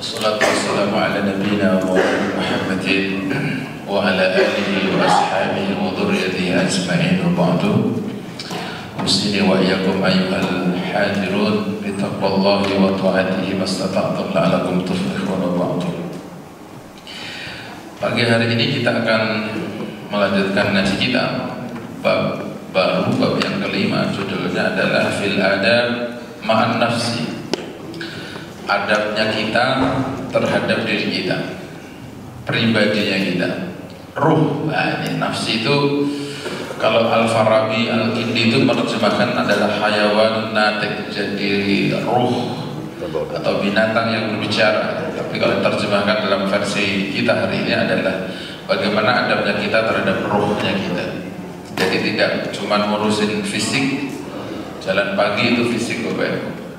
Wassalatu wassalamu ala nabiyyina Muhammadin wa ala alihi wa ashabihi wa dhurriyyatihi ajma'in wa ba'du. Muslimin wa iyyakum ayyuhal hadirun bi taqwallahi wa ta'atihi mastata'tum la'alakum tuflihun wa ba'du. Pagi hari ini kita akan melanjutkan ngaji kita bab baru, bab yang kelima. Judulnya adalah fil adab ma'an nafsi, adabnya kita terhadap diri kita, pribadinya kita, ruh. Nah, ini nafsi itu kalau Al-Farabi Al-Kindi itu menerjemahkan adalah hayawan natik, jadi ruh atau binatang yang berbicara. Tapi kalau diterjemahkan dalam versi kita hari ini adalah bagaimana adabnya kita terhadap ruhnya kita. Jadi tidak cuma ngurusin fisik, jalan pagi itu fisik,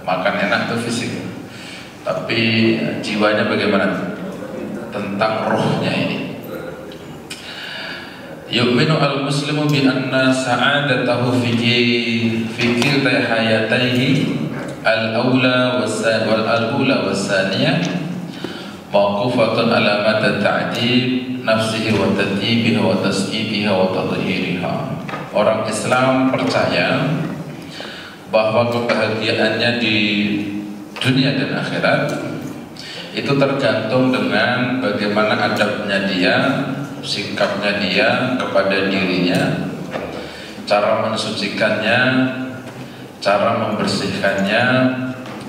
makan enak itu fisik, tapi jiwanya bagaimana? Tentang rohnya ini. Yu'minu al-muslimu bi anna sa'adatahu fi kilta hayatayhi al-awla wal-ula was-saniyah mawqufatun ala mata ta'dib nafsihi wa tadyibiha wa tasqibiha wa tadhhiriha. Orang Islam percaya bahwa kebahagiaannya di dunia dan akhirat itu tergantung dengan bagaimana adabnya dia, sikapnya dia kepada dirinya, cara mensucikannya, cara membersihkannya.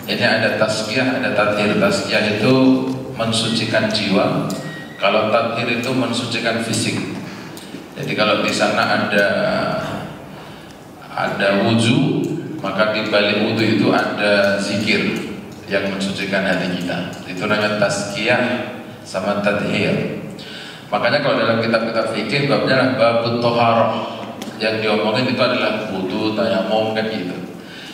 Ini ada tazkiyah, ada tathhir. Tazkiyah itu mensucikan jiwa, kalau tathhir itu mensucikan fisik. Jadi kalau di sana ada wudu, maka di balik wudu itu ada zikir yang mensucikan hati kita. Itu namanya tazkiyah sama tathhir. Makanya kalau dalam kitab-kitab fikih babnya adalah babut thaharah, yang diomongin itu adalah wudu, tayamum, kan gitu.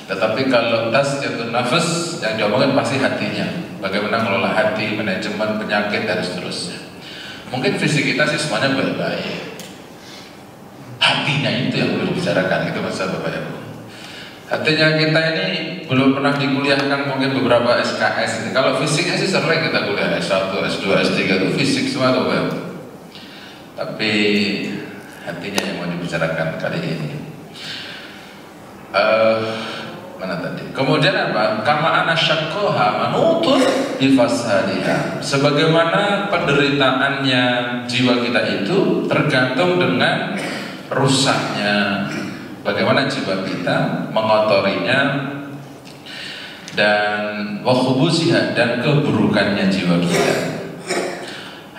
Tetapi kalau tazkiyatun nafs yang diomongin pasti hatinya, bagaimana mengelola hati, manajemen penyakit dan seterusnya. Mungkin fisik kita sih semuanya baik-baik, hatinya itu yang perlu dibicarakan. Itu masalah Bapak Ibu. Hatinya kita ini belum pernah dikuliahkan, mungkin beberapa SKS ini. Kalau fisiknya sih sering kita kuliah S1, S2, S3 itu fisik semua tuh Bapak. Tapi hatinya yang mau dibicarakan kali ini. Mana tadi? Kemudian apa? Kama ana syaqaha manutun bi fasadiha. Sebagaimana penderitaannya jiwa kita itu tergantung dengan rusaknya, bagaimana jiwa kita mengotorinya, dan wa khubusiha, dan keburukannya jiwa kita.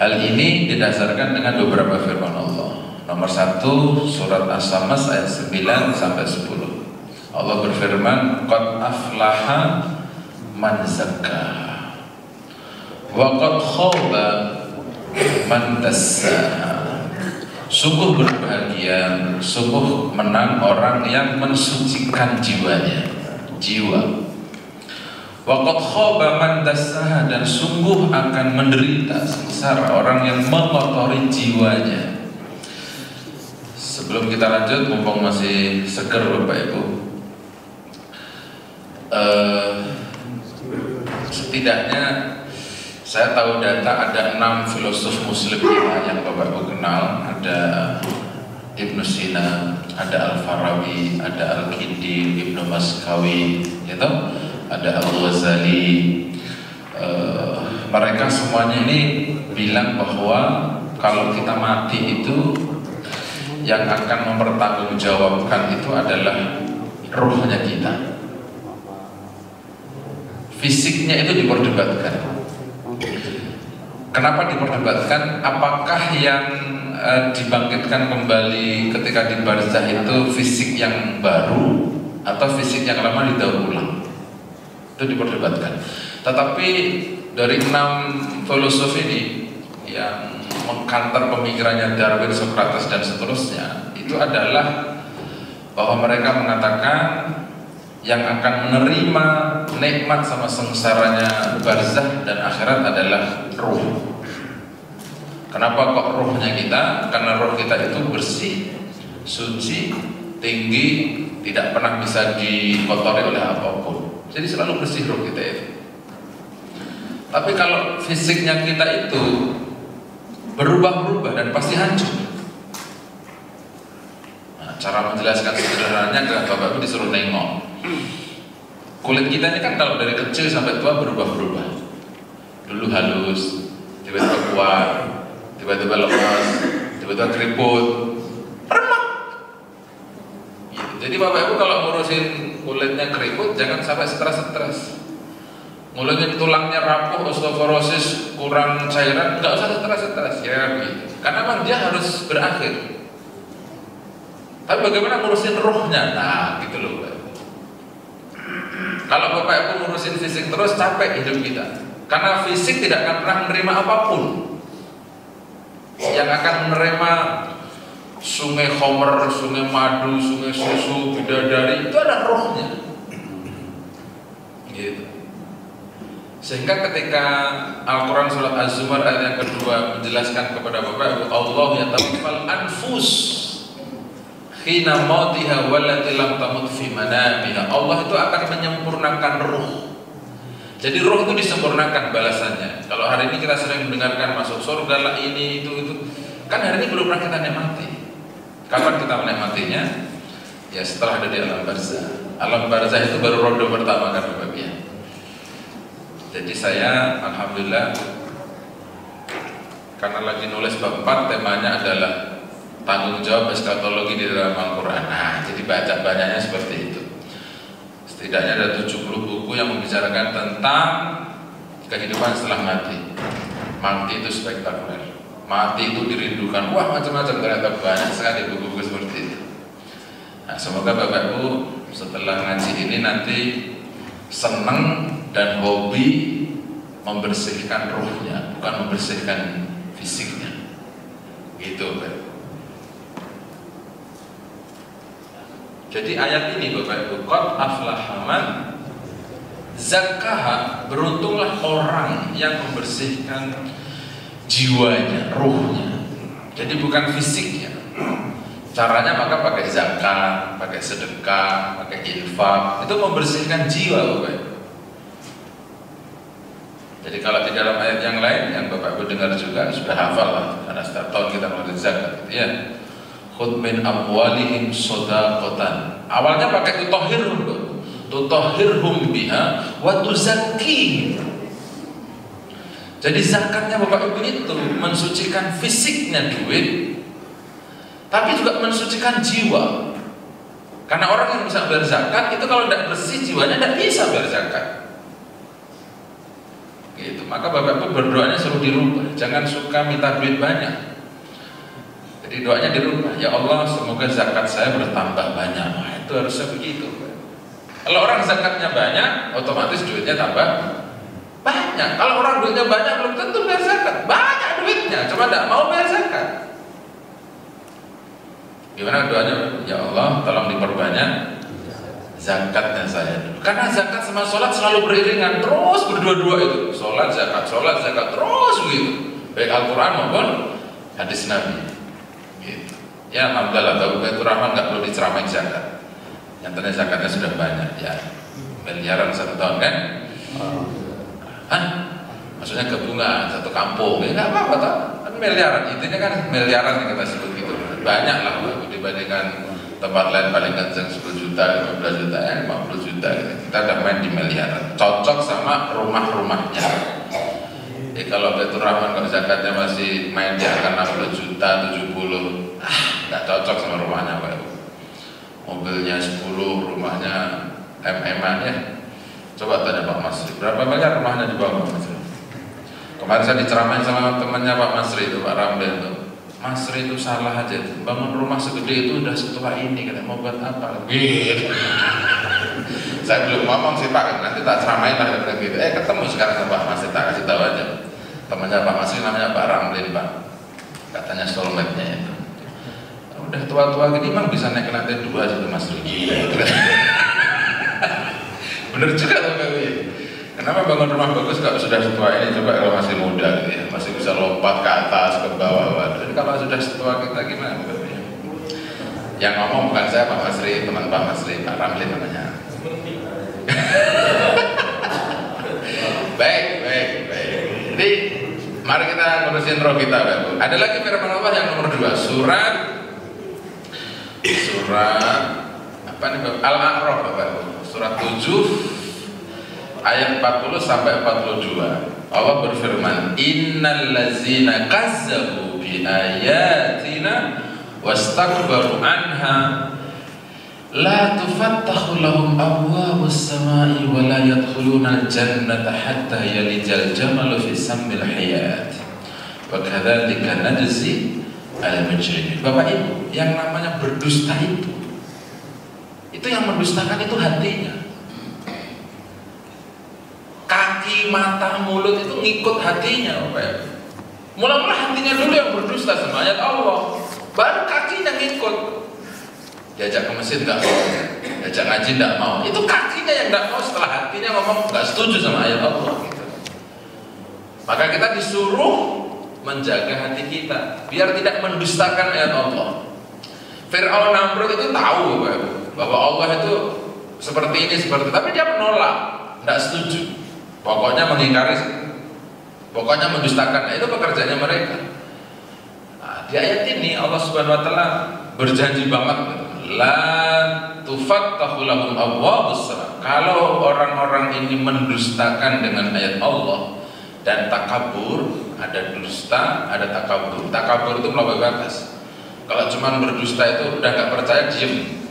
Hal ini didasarkan dengan beberapa firman Allah. Nomor 1 surat As-Samas ayat 9 sampai 10. Allah berfirman, qad aflaha man zakkaha wa qad khaba man dassaha. Sungguh berbahagia, sungguh menang orang yang mensucikan jiwanya, jiwa. Wa qad khaba man dassaha, dan sungguh akan menderita sengsara orang yang mengotori jiwanya. Sebelum kita lanjut, mumpung masih seger Bapak Ibu, setidaknya saya tahu data ada 6 filosof muslim yang Bapak Ibu kenal. Ada Ibnu Sina, ada Al-Farabi, ada Al-Kindi, Ibnu Maskawi, gitu. Ada Al-Ghazali. Mereka semuanya ini bilang bahwa kalau kita mati itu yang akan mempertanggungjawabkan itu adalah ruhnya kita. Fisiknya itu diperdebatkan. Kenapa diperdebatkan? Apakah yang dibangkitkan kembali ketika di barzah itu fisik yang baru atau fisik yang lama didaur ulang? Itu diperdebatkan. Tetapi dari 6 filosof ini yang mengkantar pemikirannya Darwin, Socrates dan seterusnya, itu adalah bahwa mereka mengatakan yang akan menerima nikmat sama sengsaranya barzah dan akhirat adalah ruh. Kenapa kok ruhnya kita? Karena ruh kita itu bersih, suci, tinggi, tidak pernah bisa dikotori oleh apapun. Jadi selalu bersih ruh kita itu. Tapi kalau fisiknya kita itu berubah-ubah dan pasti hancur. Nah, cara menjelaskan sederhananya adalah Bapak Ibu disuruh nengok. Kulit kita ini kan kalau dari kecil sampai tua berubah-ubah. Dulu halus, tiba-tiba kuat, tiba-tiba lemas, tiba-tiba keriput, remak. Gitu. Jadi Bapak Ibu kalau ngurusin kulitnya keriput jangan sampai stres-stres. Ngurusin tulangnya rapuh, osteoporosis, kurang cairan, nggak usah stres-stres ya gitu. Karena memang dia harus berakhir. Tapi bagaimana ngurusin rohnya? Nah, gitu loh Bapak Ibu. Kalau Bapak Ibu ngurusin fisik terus capek hidup kita. Karena fisik tidak akan pernah menerima apapun. Yang akan menerima sungai Homer, sungai madu, sungai susu, bidadari itu ada rohnya. Gitu. Sehingga ketika Al-Quran surat Az-Zumar ayat yang kedua menjelaskan kepada Bapak Ibu, Allah yatawaffal anfus hina mautiha wallati lam tamut fi manamiha. Allah itu akan menyempurnakan ruh. Jadi ruh itu disempurnakan balasannya. Kalau hari ini kita sering mendengarkan masuk surga lah ini itu, kan hari ini belum pernah kita nikmati. Kapan kita menikmatinya? Ya setelah ada di alam barzah. Alam barzah itu baru ronde pertama kan Bapak ya. Jadi saya alhamdulillah karena lagi nulis bab 4 temanya adalah tanggung jawab eskatologi di dalam Al-Quran. Nah, jadi baca banyaknya seperti itu. Setidaknya ada 70 buku yang membicarakan tentang kehidupan setelah mati. Mati itu spektakuler. Mati itu dirindukan. Wah, macam-macam ternyata banyak sekali buku-buku seperti itu. Nah, semoga Bapak Ibu setelah ngaji ini nanti senang dan hobi membersihkan ruhnya, bukan membersihkan fisiknya. Gitu, Pak. Jadi ayat ini Bapak Ibu, qad aflaha man zakkaha, beruntunglah orang yang membersihkan jiwanya, ruhnya. Jadi bukan fisiknya. Caranya maka pakai zakat, pakai sedekah, pakai infak, itu membersihkan jiwa Bapak Ibu. Jadi kalau di dalam ayat yang lain yang Bapak Ibu dengar juga sudah hafal lah, karena setiap tahun kita mengeluarkan zakat, gitu ya. Khudh min amwalihim shadaqatan. Awalnya pakai tutahhirhum biha wa tuzakkihim. Jadi zakatnya Bapak Ibu itu mensucikan fisiknya duit, tapi juga mensucikan jiwa. Karena orang yang bisa berzakat itu kalau tidak bersih jiwanya tidak bisa berzakat. Gitu. Maka Bapak Ibu berdoanya suruh dirubah, jangan suka minta duit banyak. Jadi doanya dirubah, ya Allah semoga zakat saya bertambah banyak. Nah, itu harusnya begitu. Kalau orang zakatnya banyak, otomatis duitnya tambah banyak. Kalau orang duitnya banyak belum tentu bayar zakat. Banyak duitnya, cuma tidak mau bayar zakat. Gimana doanya? Ya Allah tolong diperbanyak zakatnya saya. Karena zakat sama sholat selalu beriringan, terus berdua-dua itu. Sholat, zakat, terus begitu. Baik Al-Quran maupun hadis Nabi. Gitu. Ya alhamdulillah Bapak Baitur Rahman nggak perlu diceramain zakat. Nyatanya zakatnya sudah banyak ya, miliaran satu tahun kan? Hah? Maksudnya gabungan satu kampung, ya nggak apa-apa toh? Kan miliaran, intinya kan miliaran yang kita sebut gitu. Banyak lah dibandingkan tempat lain paling kencang 10 juta, 15 juta, 50 juta gitu. Kita udah main di miliaran, cocok sama rumah-rumahnya. Jadi kalau Baitur Rahman kalau zakatnya masih main di angka 60 juta, 70, nggak cocok sama rumahnya Pak. Mobilnya 10, rumahnya MM-an ya. Coba tanya Pak Masri, berapa miliar rumahnya di bawah Pak Masri? Kemarin saya diceramain sama temannya Pak Masri itu, Pak Ramdan itu. Masri itu salah aja, bangun rumah segede itu udah setua ini, katanya mau buat apa? Gitu. Saya belum ngomong sih Pak, nanti tak ceramain lah gitu. Ketemu sekarang sama Pak Masri, tak kasih tahu aja. Temannya Pak Masri namanya Pak Ramdan Pak, katanya soulmate-nya itu. Udah tua-tua gini emang bisa naik ke lantai 2 gitu Masri. Gitu. Bener juga tuh Pak. Kenapa bangun rumah bagus kalau sudah setua ini? Coba kalau masih muda gitu ya, masih bisa lompat ke atas, ke bawah. Waduh, kalau sudah setua kita gimana? Yang ngomong bukan saya Pak Masri, teman Pak Masri, Pak Ramli namanya. Baik. Jadi mari kita ngurusin roh kita, Bapak. Ada lagi firman Allah yang nomor 2, surat apa nih, Bapak? Al-A'raf, Bapak. Surat 7 ayat 40 sampai 42. Allah berfirman, "Innal ladzina kazzabu bi ayatina wastakbaru anha la tufattahu lahum abwabus samai wa la yadkhuluna al-jannata hatta yalijal jamalu fi sammil hayat wa kadzalika najzi al-mujrimin." Bapak Ibu, yang namanya berdusta itu yang mendustakan itu hatinya. Kaki, mata, mulut itu ngikut hatinya, Bapak Ibu. Mula-mula hatinya dulu yang berdusta sama ayat Allah, baru kakinya ngikut. Diajak ke masjid nggak mau, diajak ngaji nggak mau. Itu kakinya yang nggak mau setelah hatinya ngomong nggak setuju sama ayat Allah. Gitu. Maka kita disuruh menjaga hati kita biar tidak mendustakan ayat Allah. Fir'aun Namrud itu tahu bahwa Allah itu seperti ini seperti itu, tapi dia menolak, nggak setuju. Pokoknya mengingkari, pokoknya mendustakan. Nah, itu pekerjaannya mereka. Nah, di ayat ini Allah Subhanahu Wa Taala berjanji banget. La tufattahu lahum abwabus sama. Kalau orang-orang ini mendustakan dengan ayat Allah dan takabur, ada dusta, ada takabur. Takabur itu melampaui batas. Kalau cuma berdusta itu udah nggak percaya, diem.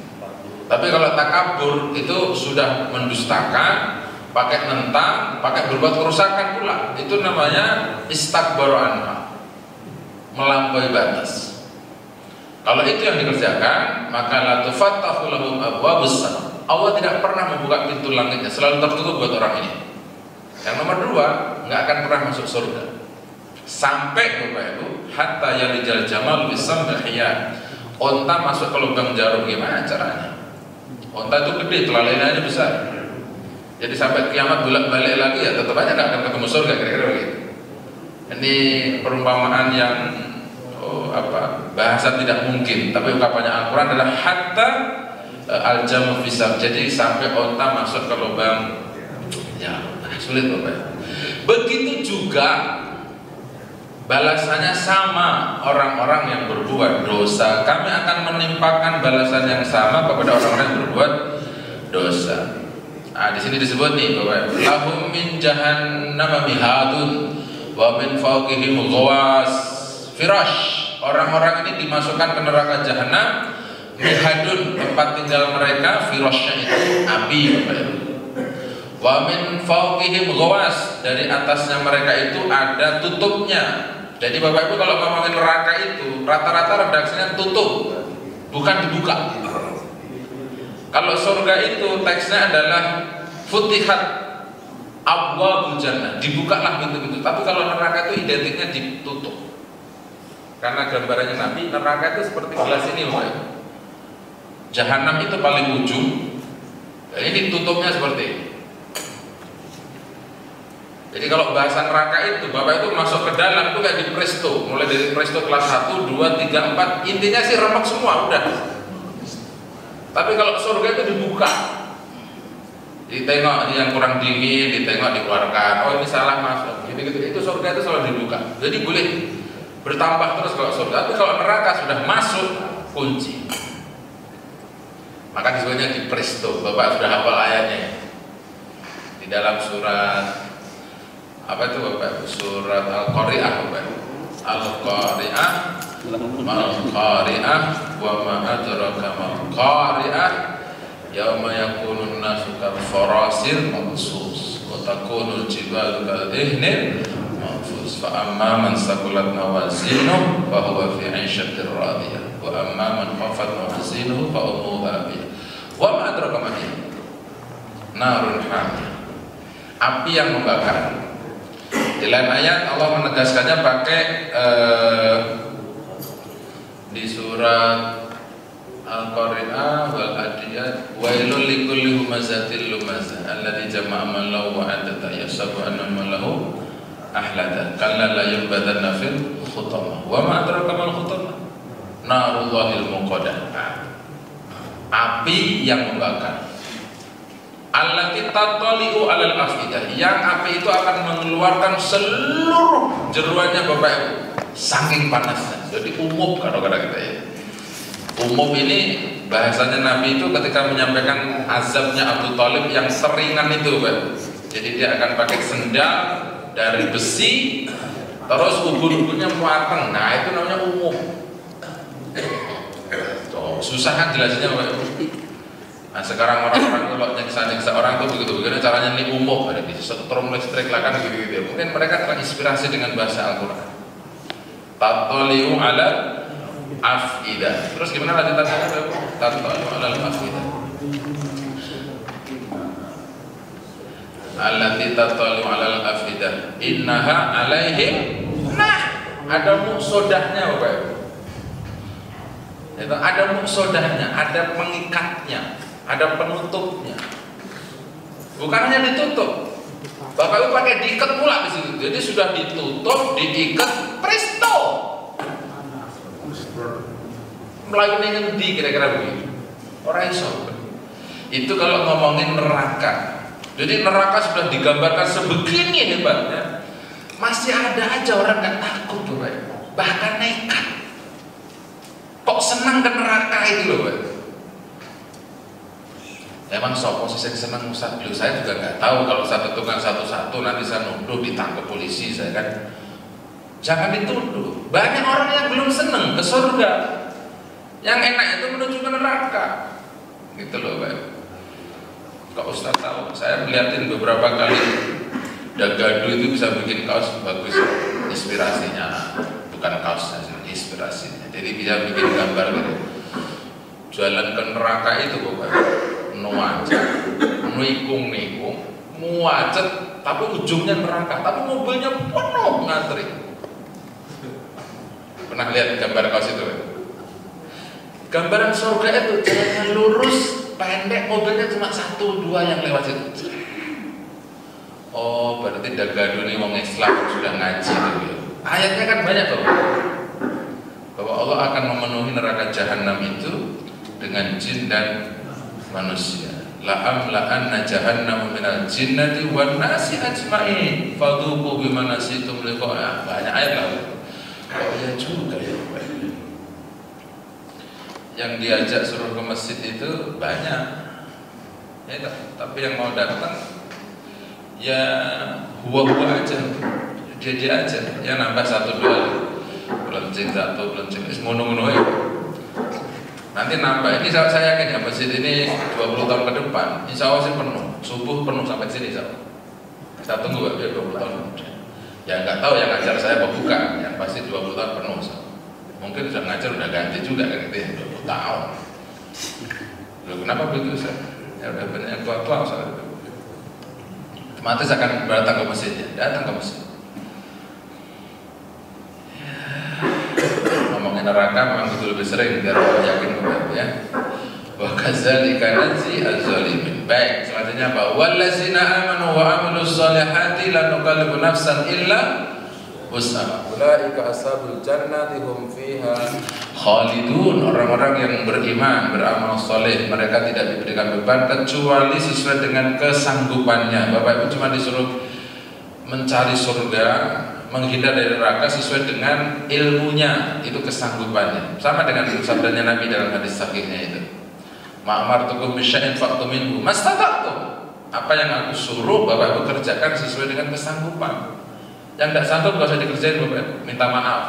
Tapi kalau takabur itu sudah mendustakan, pakai nentang, pakai berbuat kerusakan pula. Itu namanya istakbaru anha, melampaui batas. Kalau itu yang dikerjakan, maka la tufattahu lahum abwabus sama. Allah tidak pernah membuka pintu langitnya, selalu tertutup buat orang ini. Yang nomor 2, nggak akan pernah masuk surga. Sampai Bapak Ibu, hatta yalijal jamal bisamil hiyat. Onta masuk ke lubang jarum, gimana caranya? Onta itu gede, telalainya besar. Jadi sampai kiamat bolak-balik lagi ya tetap aja nggak akan ketemu surga, kira-kira begitu. Ini perumpamaan yang bahasa tidak mungkin, tapi ungkapannya Al-Quran adalah hatta al-jamu fisab. Jadi sampai onta masuk ke lubang ya, sulit Bapak. Begitu juga balasannya sama orang-orang yang berbuat dosa. Kami akan menimpakan balasan yang sama kepada orang-orang yang berbuat dosa. Nah, di sini disebut nih Bapak, lahum min jahannam mihadun wa min fawqihim ghawas firash. Orang-orang ini dimasukkan ke neraka jahanam, mihadun tempat tinggal mereka, firashnya itu api, Bapak Ibu. Wa min fawqihim ghawas, dari atasnya mereka itu ada tutupnya. Jadi Bapak Ibu kalau ngomongin neraka itu rata-rata redaksinya tutup, bukan dibuka. Kalau surga itu teksnya adalah futihat abwabul jannah, dibukalah pintu-pintu. Tapi kalau neraka itu identiknya ditutup. Karena gambarannya Nabi, neraka itu seperti gelas ini Bapak Ibu. Jahanam itu paling ujung. Dan ini tutupnya seperti ini. Jadi kalau bahasa neraka itu, Bapak itu masuk ke dalam itu kayak di presto. Mulai dari presto kelas 1, 2, 3, 4, intinya sih remek semua, udah. Tapi kalau surga itu dibuka, ditengok yang kurang dingin, ditengok dikeluarkan. Oh ini salah masuk, gitu-gitu. Itu surga itu selalu dibuka. Jadi boleh bertambah terus kalau surga. Tapi kalau neraka sudah masuk, kunci. Maka disebutnya di presto. Bapak sudah hafal ayatnya di dalam surat apa itu Bapak? Surat Al-Qari'ah Bapak. Al-Qari'ah, Mal-Qari'ah, wa ma adraka mal-Qari'ah, yauma yakunun nasu kal-farasir mabsus wa takunul jibalu kal-ihnil manfus. Fa amma man saqulat mawazinuhu fa huwa fi 'ishatir radiyah wa amma man khafat mawazinuhu fa ummuhu hawiyah. Wa ma adraka ma hiya narun hamiyah, api yang membakar. Di lain ayat Allah menegaskannya pakai di surat Al-Qari'ah wal adiyat wailul likulli humazatil lumazah alladzi jama'a malahu wa adata yasabu anna malahu ahlada kalla la yunbadanna fil khutamah wa ma adraka mal khutamah narullahil muqaddah, api yang membakar. allati tatali'u 'alal afidah, yang api itu akan mengeluarkan seluruh jeruannya Bapak Ibu, saking panasnya. Jadi umum kata-kata kita ya. Umum ini bahasanya Nabi itu ketika menyampaikan azabnya Abu Thalib yang seringan itu, Pak. Jadi dia akan pakai sendal dari besi, terus ubun-ubunnya matang. Nah itu namanya umum. Susah kan jelasinnya, Pak. Nah sekarang orang-orang kalau nyeksa orang tuh begitu-begitu caranya nih umum, ada di setrum listrik lah kan gitu-gitu. Mungkin mereka terinspirasi dengan bahasa Al-Quran. Tatali'u 'alal afidah. Terus gimana lanjutannya? Tatali'u 'alal afidah. Allati tatali'u 'alal afidah. Innaha 'alaihim. Nah, ada muksodahnya Bapak Ibu. Itu ada muksodahnya, ada pengikatnya, ada penutupnya. Bukan hanya ditutup. Bapak Ibu pakai diikat pula di situ. Jadi sudah ditutup, diikat, presto. Melayu ngendi kira-kira begitu. Orang iso. Itu kalau ngomongin neraka. Jadi neraka sudah digambarkan sebegini hebatnya. Masih ada aja orang nggak takut tuh, Pak. Bahkan nekat. Kok senang ke neraka itu loh, Pak. Emang sopo sih yang senang Ustaz? Saya juga nggak tahu. Kalau satu tukang satu-satu nanti saya nuduh ditangkap polisi, saya kan. Jangan dituduh. Banyak orang yang belum senang ke surga. Yang enak itu menuju ke neraka. Gitu loh, Pak. Kok Ustaz tahu? Saya melihatin beberapa kali Dagadu itu bisa bikin kaos bagus, inspirasinya. Bukan kaosnya, inspirasinya. Jadi bisa bikin gambar gitu. Jalan ke neraka itu, Bapak. Nuwajat, nikung, muacet, tapi ujungnya neraka, tapi mobilnya penuh ngantri. Pernah lihat gambar kaos itu? Gambaran surga itu jalannya lurus, pendek, mobilnya cuma 1-2 yang lewat situ. Oh, berarti Dagadu ini wong Islam sudah ngaji gitu. Ayatnya kan banyak tuh, bahwa Allah akan memenuhi neraka jahanam itu dengan jin dan manusia. La'amla'anna jahannamu minal jinnati wan nasi ajma'in fadhuqu bima nasitum liqa'a. Banyak ayat lah. Oh ya juga ya. Yang diajak suruh ke masjid itu banyak. Ya, tapi yang mau datang ya huwa aja. Dia aja. Ya nambah 1-2. Pelencing 1, pelencing ngono-ngono ya. Nanti nambah, ini saya yakin ya masjid ini 20 tahun ke depan insya Allah sih penuh, subuh penuh sampai sini insya Allah. Kita tunggu ya 20 tahun kemudian. Ya nggak tahu yang ngajar saya apa bukan, yang pasti 20 tahun penuh insya Allah. Mungkin sudah ngajar udah ganti juga kan gitu ya, 20 tahun. Loh, kenapa begitu Ustaz? Ya udah banyak yang tua-tua soalnya. Otomatis akan datang ke masjidnya, datang ke masjid. Neraka memang betul lebih sering biar orang yakin kepada ya. Wa kadzalika najzi az-zalimin. Baik, selanjutnya apa? Wallazina amanu wa amilus solihati la nukallifu nafsan illa wus'aha. Ulaika ashabul jannati hum fiha khalidun. Orang-orang yang beriman, beramal soleh, mereka tidak diberikan beban kecuali sesuai dengan kesanggupannya. Bapak Ibu cuma disuruh mencari surga, menghindar dari neraka sesuai dengan ilmunya, itu kesanggupannya. Sama dengan sabdanya Nabi dalam hadis sahihnya itu. Ma'amartukum bisyai'in fa'tu minhu mastata'tum. Apa yang aku suruh Bapak Ibu kerjakan sesuai dengan kesanggupan. Yang tidak sanggup gak usah dikerjain Bapak Ibu, minta maaf.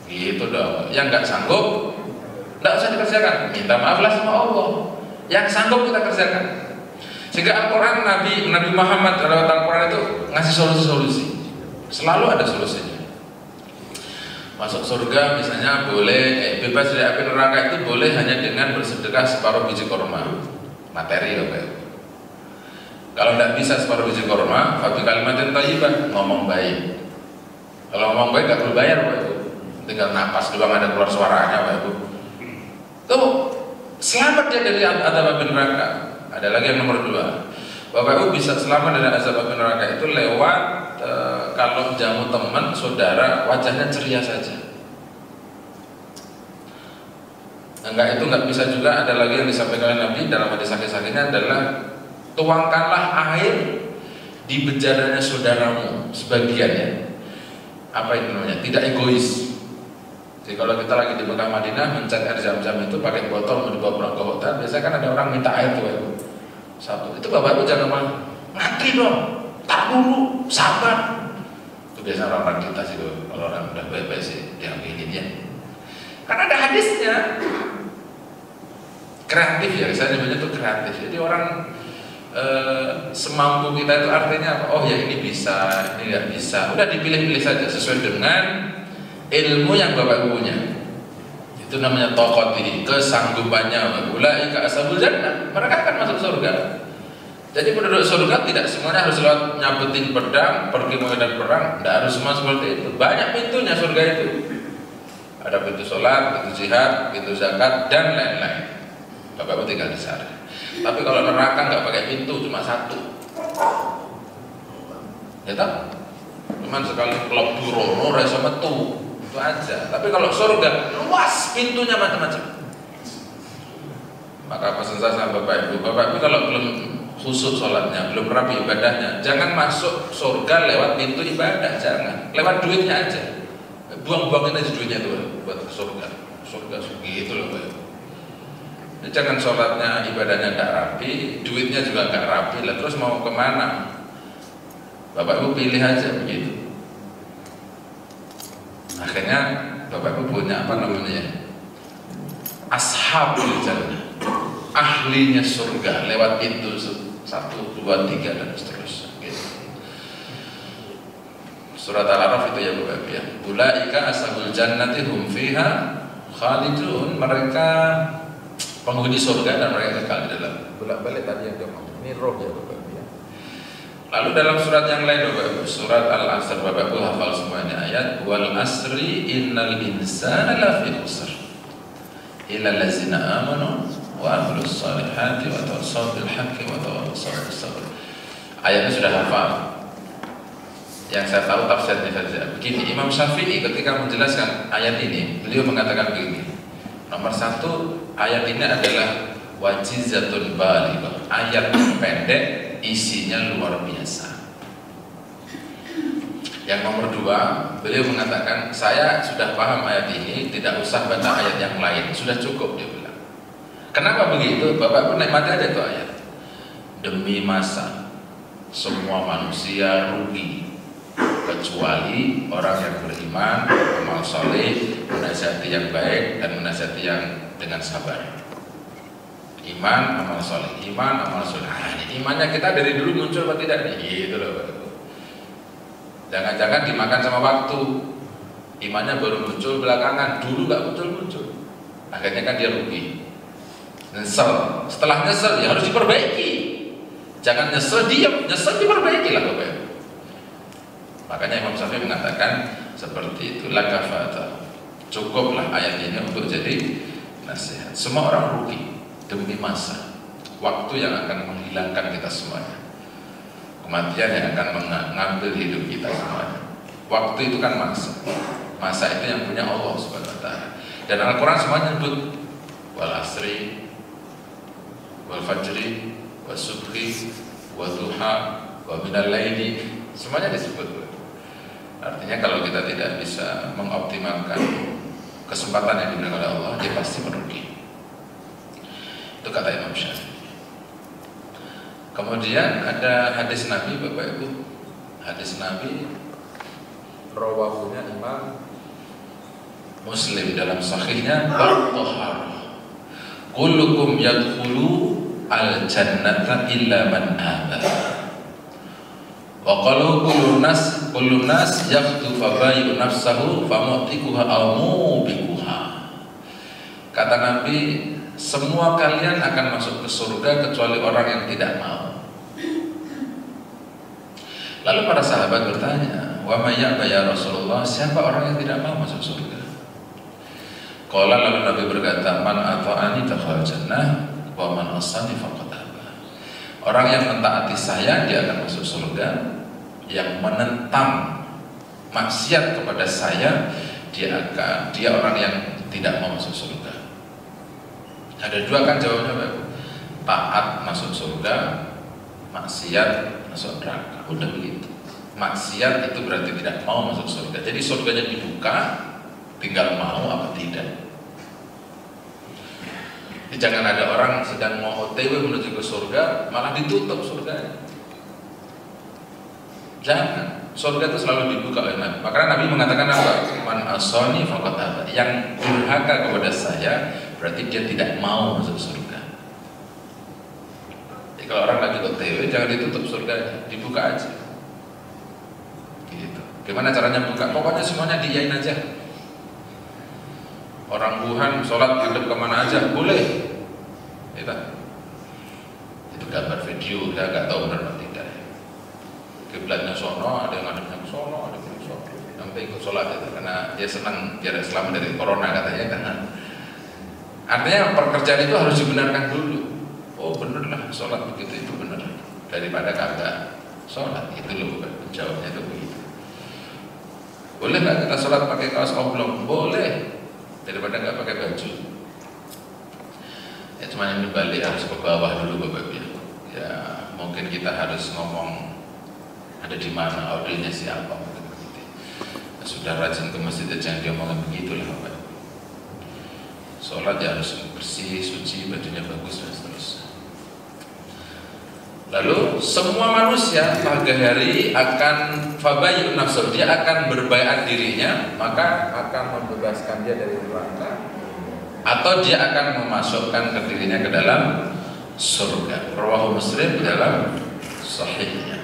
Gitu dong. Yang nggak sanggup tidak usah dikerjakan, minta maaflah sama Allah. Yang sanggup kita kerjakan. Sehingga Al-Quran Nabi Muhammad lewat Al-Quran itu ngasih solusi-solusi. Selalu ada solusinya. Masuk surga misalnya boleh bebas dari api neraka itu boleh hanya dengan bersedekah separuh biji korma. Materi ya Pak. Kalau tidak bisa separuh biji korma, fabi kalimatin thayyibah, ngomong baik. Kalau ngomong baik gak perlu bayar Pak. Tinggal napas doang ada keluar suaranya Pak. Tuh selamat dia dari azab api neraka. Ada lagi yang nomor 2. Bapak Ibu bisa selamat dari azab api neraka itu lewat kalau jamu teman, saudara, wajahnya ceria saja. Enggak, itu enggak bisa juga. Ada lagi yang disampaikan oleh Nabi dalam hadis sakit-sakitnya adalah tuangkanlah air di bejananya saudaramu sebagiannya. Apa itu namanya? Tidak egois. Jadi kalau kita lagi di Mekah Madinah mencet air Zam-Zam itu pakai botol mau dibawa pulang ke hotel, biasanya kan ada orang minta air tuh satu. Itu bapak itu jangan malah ngantri dong, tar dulu, sabar. Itu biasanya orang-orang kita sih, kalau orang udah baik-baik sih diambilin ya. Karena ada hadisnya. Kreatif ya, saya nyebutnya itu kreatif. Jadi orang semampu kita itu artinya apa? Oh ya ini bisa, ini nggak bisa. Udah dipilih-pilih saja sesuai dengan ilmu yang bapak punya. Itu namanya taqati, kesanggupannya. Ulaika ashabul jannah, mereka akan masuk surga. Jadi penduduk surga tidak semuanya harus lewat nyabetin pedang, pergi medan perang. Tidak harus semua seperti itu. Banyak pintunya surga itu. Ada pintu sholat, pintu jihad, pintu zakat, dan lain-lain. Bapak tinggal di sana. Tapi kalau neraka nggak pakai pintu, cuma satu. Ya tak? Cuman sekali klub burono, rasa metu. Itu aja. Tapi kalau surga luas, pintunya macam-macam. Maka pesan saya sama bapak ibu kalau belum khusyuk sholatnya, belum rapi ibadahnya, jangan masuk surga lewat pintu ibadah, jangan. Lewat duitnya aja. Buang-buangin aja duitnya tuh buat surga. Surga segitu loh bapak. Jangan sholatnya, ibadahnya nggak rapi, duitnya juga nggak rapi, lah terus mau kemana? Bapak ibu pilih aja begitu. Akhirnya bapak ibu punya apa namanya? Ashabul jannah, ahlinya surga lewat pintu 1, 2, 3 dan seterusnya. Gitu. Surat Al-Araf itu ya bapak ibu ya. Ulaika ashabul jannati hum fiha khalidun, mereka penghuni surga dan mereka kekal di dalam. Bolak-balik tadi yang ngomong. Ini roh ya bapak ibu ya. Lalu dalam surat yang lain bapak ibu, surat Al-Asr, bapak ibu hafal semuanya ayat wal asri innal insana lafi khusr illa allazina amanu wa amilus salihati wa tawassaw bil haqqi wa tawassaw bis sabr. Ayatnya sudah hafal. Yang saya tahu tafsirnya saja. Begini, Imam Syafi'i ketika menjelaskan ayat ini, beliau mengatakan begini. Nomor 1, ayat ini adalah wajizatun balighah, ayat pendek, isinya luar biasa. Yang nomor 2, beliau mengatakan saya sudah paham ayat ini, tidak usah baca ayat yang lain, sudah cukup dia bilang. Kenapa begitu? Bapak pun nikmati aja itu ayat. Demi masa semua manusia rugi kecuali orang yang beriman, amal soleh, menasihati yang baik dan menasihati yang dengan sabar. Iman, amal soleh, iman, amal soleh. Imannya kita dari dulu muncul atau tidak nih? Gitu loh. Jangan-jangan dimakan sama waktu. Imannya baru muncul belakangan, dulu nggak muncul-muncul. Akhirnya kan dia rugi. Nyesel. Setelah nyesel ya harus diperbaiki. Jangan nyesel diam, nyesel diperbaiki lah bapak. Makanya Imam Syafi'i mengatakan seperti itu, la kafata. Cukuplah ayat ini untuk jadi nasihat. Semua orang rugi demi masa, waktu yang akan menghilangkan kita semuanya, kematian yang akan mengambil hidup kita semuanya. Waktu itu kan masa itu yang punya Allah Subhanahu wa taala. Dan Al-Qur'an semuanya nyebut wal asri, wal fajri, was subhi, wa duha, wa minal laili, semuanya disebut. Artinya kalau kita tidak bisa mengoptimalkan kesempatan yang diberikan oleh Allah, dia pasti merugi. Itu kata Imam Syafi'i. Kemudian ada hadis Nabi bapak ibu. Hadis Nabi rawahunya Imam Muslim dalam sahihnya, "At-tahharah kullukum yadkhulu al-jannata illa man aba." Wa qalu kullu nas yaqtu fa bayu nafsahu fa mu'tikuha aw mubikuha. Kata Nabi, semua kalian akan masuk ke surga kecuali orang yang tidak mau. Lalu para sahabat bertanya, wa may ya'ba ya Rasulullah, siapa orang yang tidak mau masuk surga? Qala, lalu Nabi berkata, man ata'ani dakhal jannah wa man asani faqad aba. Orang yang mentaati saya dia akan masuk surga, yang menentang maksiat kepada saya dia orang yang tidak mau masuk surga. Ada dua kan jawabnya Pak. Taat masuk surga, maksiat masuk neraka. Udah begitu. Maksiat itu berarti tidak mau masuk surga. Jadi surganya dibuka, tinggal mau apa tidak. Jadi jangan ada orang sedang mau OTW menuju ke surga, malah ditutup surganya. Jangan. Surga itu selalu dibuka oleh Nabi. Makanya Nabi mengatakan apa? Man asani faqad aba. Yang durhaka kepada saya berarti dia tidak mau masuk surga. Jadi kalau orang lagi OTW jangan ditutup surga, dibuka aja. Gitu. Gimana caranya buka? Pokoknya semuanya diiyain aja. Orang Wuhan sholat ngadep kemana aja boleh. Itu gambar video, saya nggak tahu benar atau tidak. Kiblatnya sono, ada yang ngadepnya ke sono, ada yang ke sono. Sampai ikut sholat itu karena dia senang biar selamat dari corona katanya kan. Artinya pekerjaan itu harus dibenarkan dulu. Oh bener lah sholat begitu itu bener daripada kagak sholat itu loh jawabnya itu begitu. Boleh nggak kita sholat pakai kaos oblong? Boleh daripada nggak pakai baju. Ya cuma ini balik harus ke bawah dulu Bapak Ibu. Ya mungkin kita harus ngomong ada di mana audionya siapa mungkin begitu. Ya, sudah rajin ke masjid jangan dia ngomong begitulah Bapak. Sholat ya harus bersih, suci, bajunya bagus dan seterusnya. Lalu semua manusia pagi hari akan fabayun nafsu, dia akan berbaiat dirinya, maka akan membebaskan dia dari neraka, atau dia akan memasukkan ke dirinya ke dalam surga. Rawahu Muslim dalam sahihnya.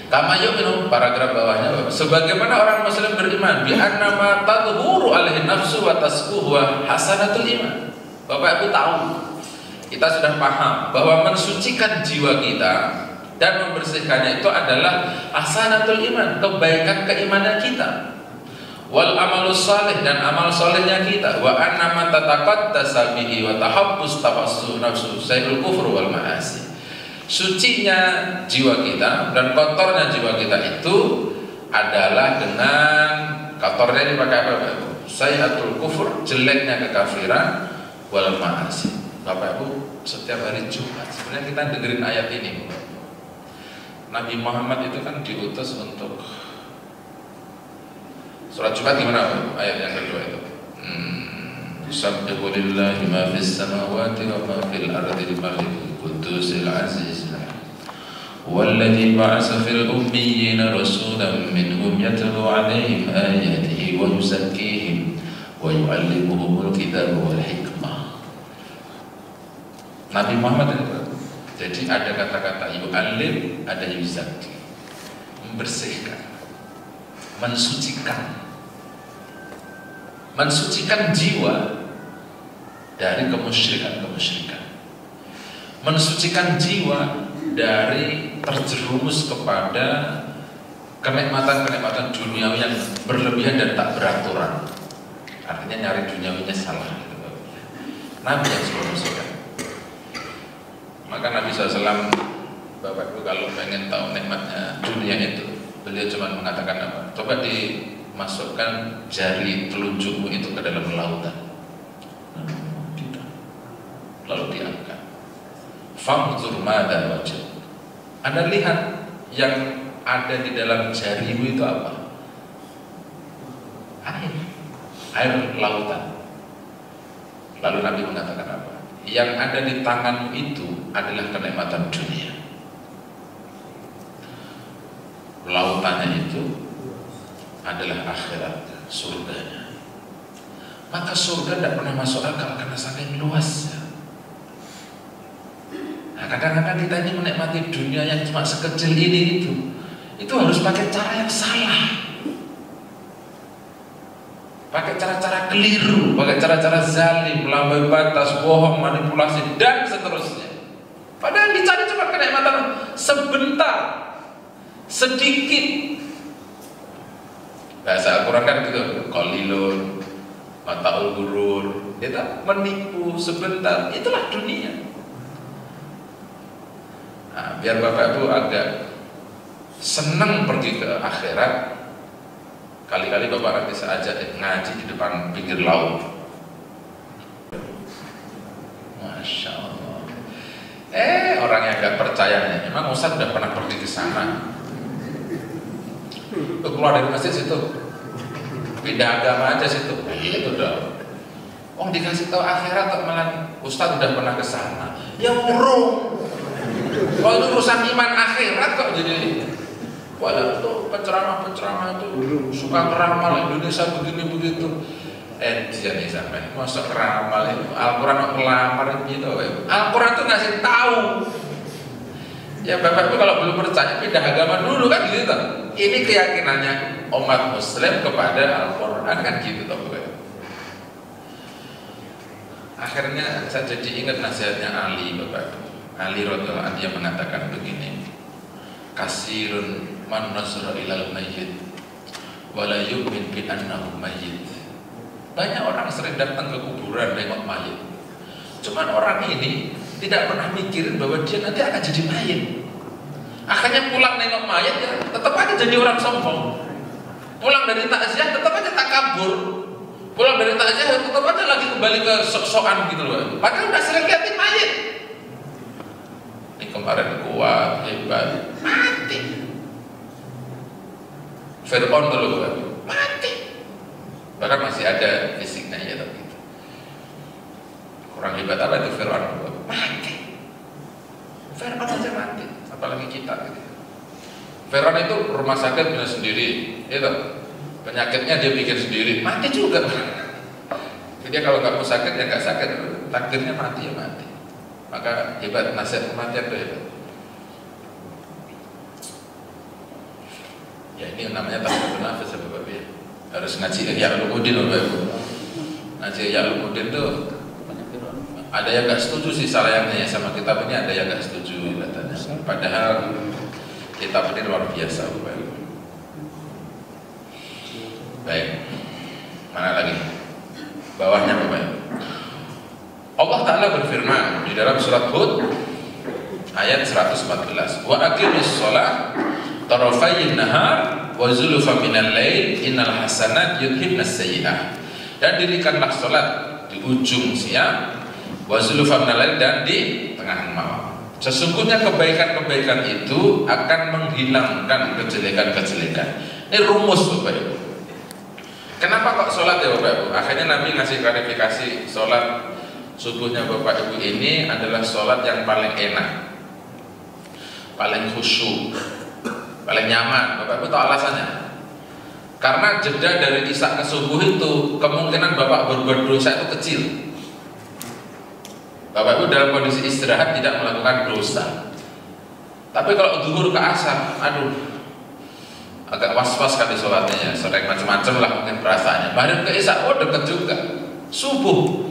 Kama yu'minu, paragraf bawahnya, sebagaimana orang muslim beriman bi anna ma tadhuru alaihi nafsu wa tasquhu hasanatul iman. Bapak Ibu tahu, kita sudah paham bahwa mensucikan jiwa kita dan membersihkannya itu adalah hasanatul iman, kebaikan keimanan kita. Wal amalus salih, dan amal solehnya kita. Wa anna man tataqaddasa bihi wa tahabbus tafassu nafsu sayyul kufur wal ma'asi. Sucinya jiwa kita dan kotornya jiwa kita itu adalah dengan kotornya dipakai apa Bapak Ibu? Sayyatul kufur, jeleknya kekafiran, wal ma'asi. Bapak Ibu, setiap hari Jumat sebenarnya kita dengerin ayat ini. Nabi Muhammad itu kan diutus untuk surat Jumat gimana Bapak Ibu? Ayat yang kedua itu. Yusabbihu lillahi ma fis samawati wa ma fil ardi al-malikul qudusil aziz walladzi ba'atsa fil ummiyina rasulan minhum yatlu 'alaihim ayatihi wa yuzakkihim wa yu'allimuhumul kitaba wal hikmah. Nabi Muhammad itu jadi ada kata-kata yu'allim, ada yuzakki, membersihkan, mensucikan jiwa dari kemusyrikan, mensucikan jiwa dari terjerumus kepada kenikmatan-kenikmatan duniawi yang berlebihan dan tak beraturan. Artinya nyari duniawinya salah gitu. Nabi yang sudah bersihkan. Maka Nabi SAW, Bapak Ibu kalau pengen tahu nikmatnya dunia itu, beliau cuma mengatakan apa? Coba dimasukkan jari telunjukmu itu ke dalam lautan. Lalu diangkat. Fanzur madza wajad. Anda lihat yang ada di dalam jarimu itu apa? Air lautan. Lalu Nabi mengatakan apa? Yang ada di tanganmu itu adalah kenikmatan dunia. Lautannya itu adalah akhirat, surganya. Maka surga tidak pernah masuk akal karena saking luasnya. Nah, kadang-kadang kita ini menikmati dunia yang cuma sekecil ini itu harus pakai cara yang salah, pakai cara-cara keliru, pakai cara-cara zalim, melampaui batas, bohong, manipulasi dan seterusnya. Padahal dicari cuma kenikmatan sebentar, sedikit. Bahasa Al-Quran kan gitu, qalilun, mataul gurur, itu menipu sebentar, itulah dunia. Nah, biar Bapak Ibu agak senang pergi ke akhirat, kali-kali Bapak nanti saya ajak ngaji di depan pinggir laut. nggak percayanya, emang Ustaz udah pernah pergi ke sana? Keluar dari masjid situ, pindah agama aja situ, itu dong. Oh dikasih tahu akhirat kok malah Ustaz udah pernah ke sana. Ya murung. Kalau itu urusan iman akhirat kok jadi. Walau itu penceramah itu suka ngeramal Indonesia begini begitu. Jadi sampai masuk ramal itu Al-Quran ngelamar gitu. Al-Quran tuh ngasih tahu. Ya Bapak Ibu kalau belum percaya pindah agama dulu kan gitu. Ini keyakinannya umat Muslim kepada Al-Quran kan gitu toh Bapak. Akhirnya saya jadi ingat nasihatnya Ali Bapak. Ali radhiyallahu anhu yang mengatakan begini. Kasirun man nasra ilal mayyit wa la yu'min bi annahu mayyit. Banyak orang sering datang ke kuburan nengok mayit. Cuman orang ini tidak pernah mikirin bahwa dia nanti akan jadi mayit. Akhirnya pulang nengok mayit ya tetap aja jadi orang sombong. Pulang dari takziah tetap aja takabur. Pulang dari takziah tetap aja lagi kembali ke sok-sokan gitu loh. Padahal udah sering liatin mayit. Ini kemarin kuat, hebat, mati. Fir'aun dulu mati. Bahkan masih ada fisiknya ya tapi gitu. Kurang hebat apa itu Fir'aun? Mati. Fir'aun aja mati, apalagi kita gitu. Fir'aun itu rumah sakit punya sendiri, itu penyakitnya dia bikin sendiri, mati juga. Jadi kalau nggak mau sakit ya nggak sakit, takdirnya mati ya mati. Maka hebat nasihat kematian itu hebat. Ya ini namanya tasawuf nafas ya Bapak ya. Harus ngaji Ihya Ulumuddin Bapak Ibu. Ngaji Ihya Ulumuddin tuh ada yang nggak setuju sih sayangnya ya sama kitab ini, ada yang nggak setuju katanya. Padahal kitab ini luar biasa Bapak Ibu. Baik, mana lagi? Bawahnya Bapak Ibu. Allah Ta'ala berfirman di dalam surat Hud ayat 114. Wa aqimis shalah tarafayn nahar wa zulfa minal lail innal hasanat yudhibnas sayyi'ah. Dan dirikanlah salat di ujung siang wa zulfa minal lail dan di tengah malam. Sesungguhnya kebaikan-kebaikan itu akan menghilangkan kejelekan-kejelekan. Ini rumus Bapak Ibu. Kenapa kok sholat ya Bapak Ibu? Akhirnya Nabi ngasih klarifikasi sholat subuhnya Bapak Ibu ini adalah sholat yang paling enak, paling khusyuk, paling nyaman. Bapak Ibu tahu alasannya? Karena jeda dari isya ke subuh itu kemungkinan Bapak berbuat dosa itu kecil. Bapak Ibu dalam kondisi istirahat tidak melakukan dosa. Tapi kalau zuhur ke asar, aduh, agak was-was kali sholatnya ya, sering macam-macam lah mungkin perasaannya. Maghrib ke isya, oh deket juga. Subuh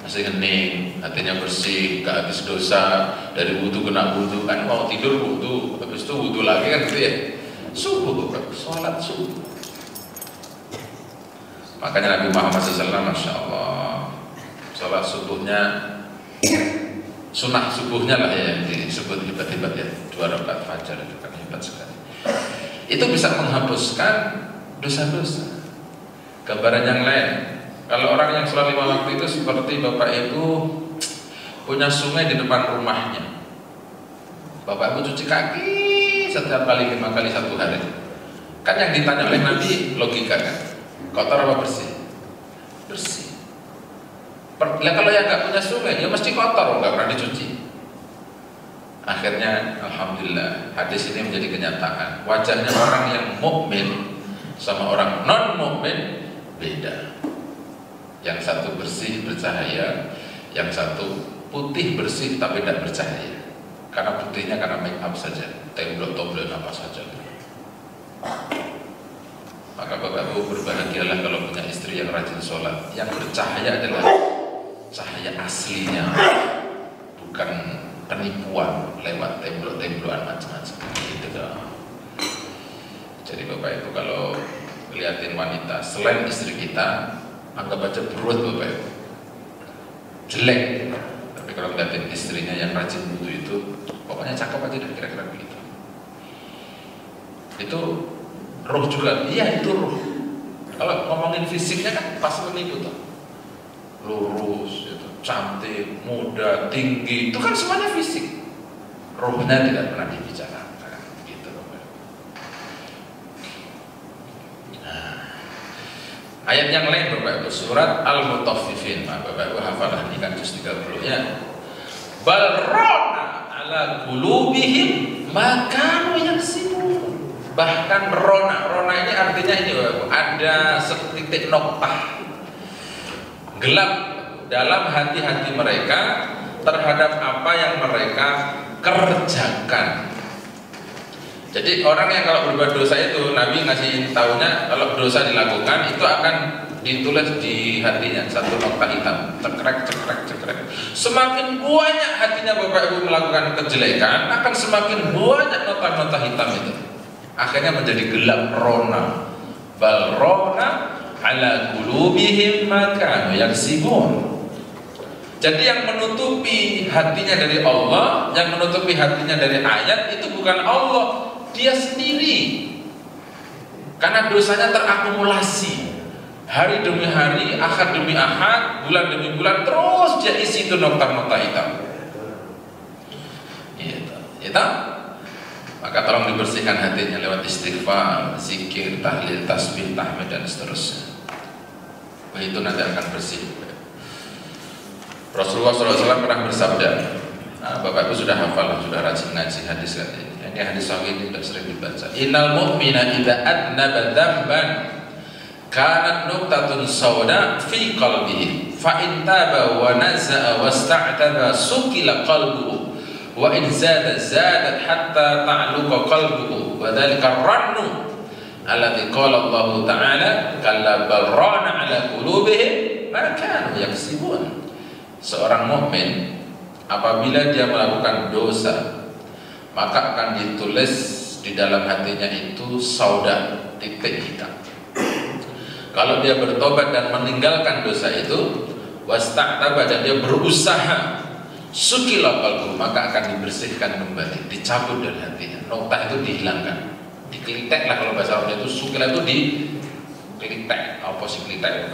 masih hening, hatinya bersih, gak habis dosa, dari wudhu kena wudhu, kan mau tidur wudhu, habis itu wudhu lagi kan gitu ya. Subuh, sholat subuh. Makanya Nabi Muhammad SAW, Masya Allah, sholat subuhnya, sunnah subuhnya lah ya, yang disebut hebat-hebat ya, 2 rakaat fajar itu kan hebat sekali. Itu bisa menghapuskan dosa-dosa. Gambaran yang lain, kalau orang yang sholat 5 waktu itu seperti Bapak Ibu punya sungai di depan rumahnya. Bapak Ibu cuci kaki setiap kali 5 kali 1 hari. Kan yang ditanya oleh Nabi logika kan, kotor apa bersih? Bersih. Kalau yang nggak punya sungai, ya mesti kotor, nggak pernah dicuci. Akhirnya, alhamdulillah, hadis ini menjadi kenyataan. Wajahnya orang yang mukmin sama orang non mukmin beda. Yang satu bersih bercahaya, yang satu putih bersih tapi tidak bercahaya. Karena putihnya karena make up saja, temblok-temblok apa saja. Maka Bapak Ibu berbahagialah kalau punya istri yang rajin sholat. Yang bercahaya adalah cahaya aslinya, bukan penipuan lewat temblok-temblokan macam-macam gitu dong. Jadi Bapak Ibu kalau liatin wanita selain istri kita, anggap aja berbuat Bapak Ibu jelek, tapi kalau liatin istrinya yang rajin wudhu itu pokoknya cakep aja dan kira-kira begitu. Itu roh juga, iya itu roh. Kalau ngomongin fisiknya kan pas menipu tuh, lurus, gitu, cantik, muda, tinggi, itu kan semuanya fisik. ruhnya tidak pernah dibicarakan. Gitu. Nah, ayat yang lain Bapak Ibu, surat Al-Mutaffifin, Bapak Ibu hafalah ini kan juz 30 ya. Bal rona ala qulubihim ma kanu yaksibun. Bahkan rona ini artinya ini Bapak Ibu, ada setitik noktah gelap dalam hati-hati mereka terhadap apa yang mereka kerjakan. Jadi orang yang kalau berbuat dosa itu, Nabi ngasih tahunya kalau dosa dilakukan itu akan ditulis di hatinya satu nokta hitam, cekrek. Semakin banyak hatinya Bapak Ibu melakukan kejelekan, akan semakin banyak nota-nota hitam itu. Akhirnya menjadi gelap rona. Bal rona ala qulubihim ma kanu yaksibun. Jadi yang menutupi hatinya dari Allah, yang menutupi hatinya dari ayat itu bukan Allah, dia sendiri. Karena dosanya terakumulasi. Hari demi hari, ahad demi ahad, bulan demi bulan, terus dia isi itu nokta-nokta hitam. Gitu. Maka tolong dibersihkan hatinya lewat istighfar, zikir, tahlil, tasbih, tahmid dan seterusnya. Itu nanti akan bersih. Rasulullah SAW pernah bersabda, Bapak Ibu sudah hafal, sudah rajin ngaji hadis kan ini. Ini hadis sahih ini sudah sering dibaca. Innal mu'mina idza adnaba dzamban kanat nuqtatun sauda fi qalbihi fa in taba wa naza'a wasta'taba sukila qalbuhu wa in zadat hatta ta'luqa qalbuhu wa dzalika ar-rannu alladzi qala Allah ta'ala kalla bal rana ala qulubihim ma kanu yaksibun. Seorang mukmin apabila dia melakukan dosa maka akan ditulis di dalam hatinya itu sauda, titik hitam. Kalau dia bertobat dan meninggalkan dosa itu, wasta'taba, dan dia berusaha, sukila qalbu, maka akan dibersihkan kembali, dicabut dari hatinya. Nokta itu dihilangkan, dikelitek lah kalau bahasa Arabnya itu. Sukila itu dikelitek. Apa sih kelitek?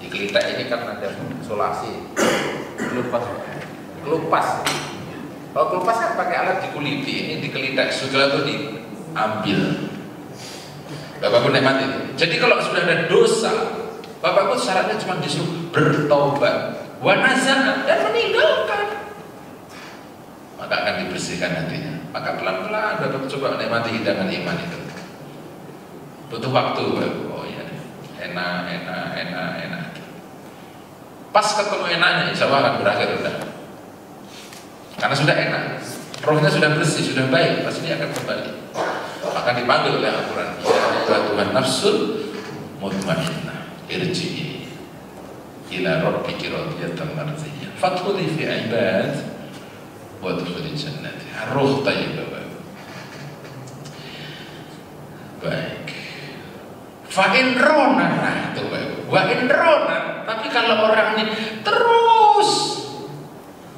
Dikelitek ini kan ada solasi, kelupas. Kalau kelupas kan pakai alat dikuliti, ini dikelitek. Sukila itu diambil. Bapak pun nikmati. Jadi kalau sudah ada dosa, Bapak pun syaratnya cuma disuruh bertobat, wanazana, dan meninggalkan, maka akan dibersihkan hatinya. Maka pelan-pelan Bapak coba nikmati hidangan iman itu. Butuh waktu, Bapak. Oh ya, enak. Pas ketemu enaknya, insya Allah akan berakhir udah. Karena sudah enak, rohnya sudah bersih, sudah baik, pasti dia akan kembali. Akan dipanggil oleh Al-Quran, ya Tuhan nafsul mutmainnah irji'i ila rabbiki radiyatan mardiyah fadkhuli fi ibad wa dkhuli jannati. Ruh thayyibah. Baik. Fa in rona, itu wa in rona. Tapi kalau orang ini terus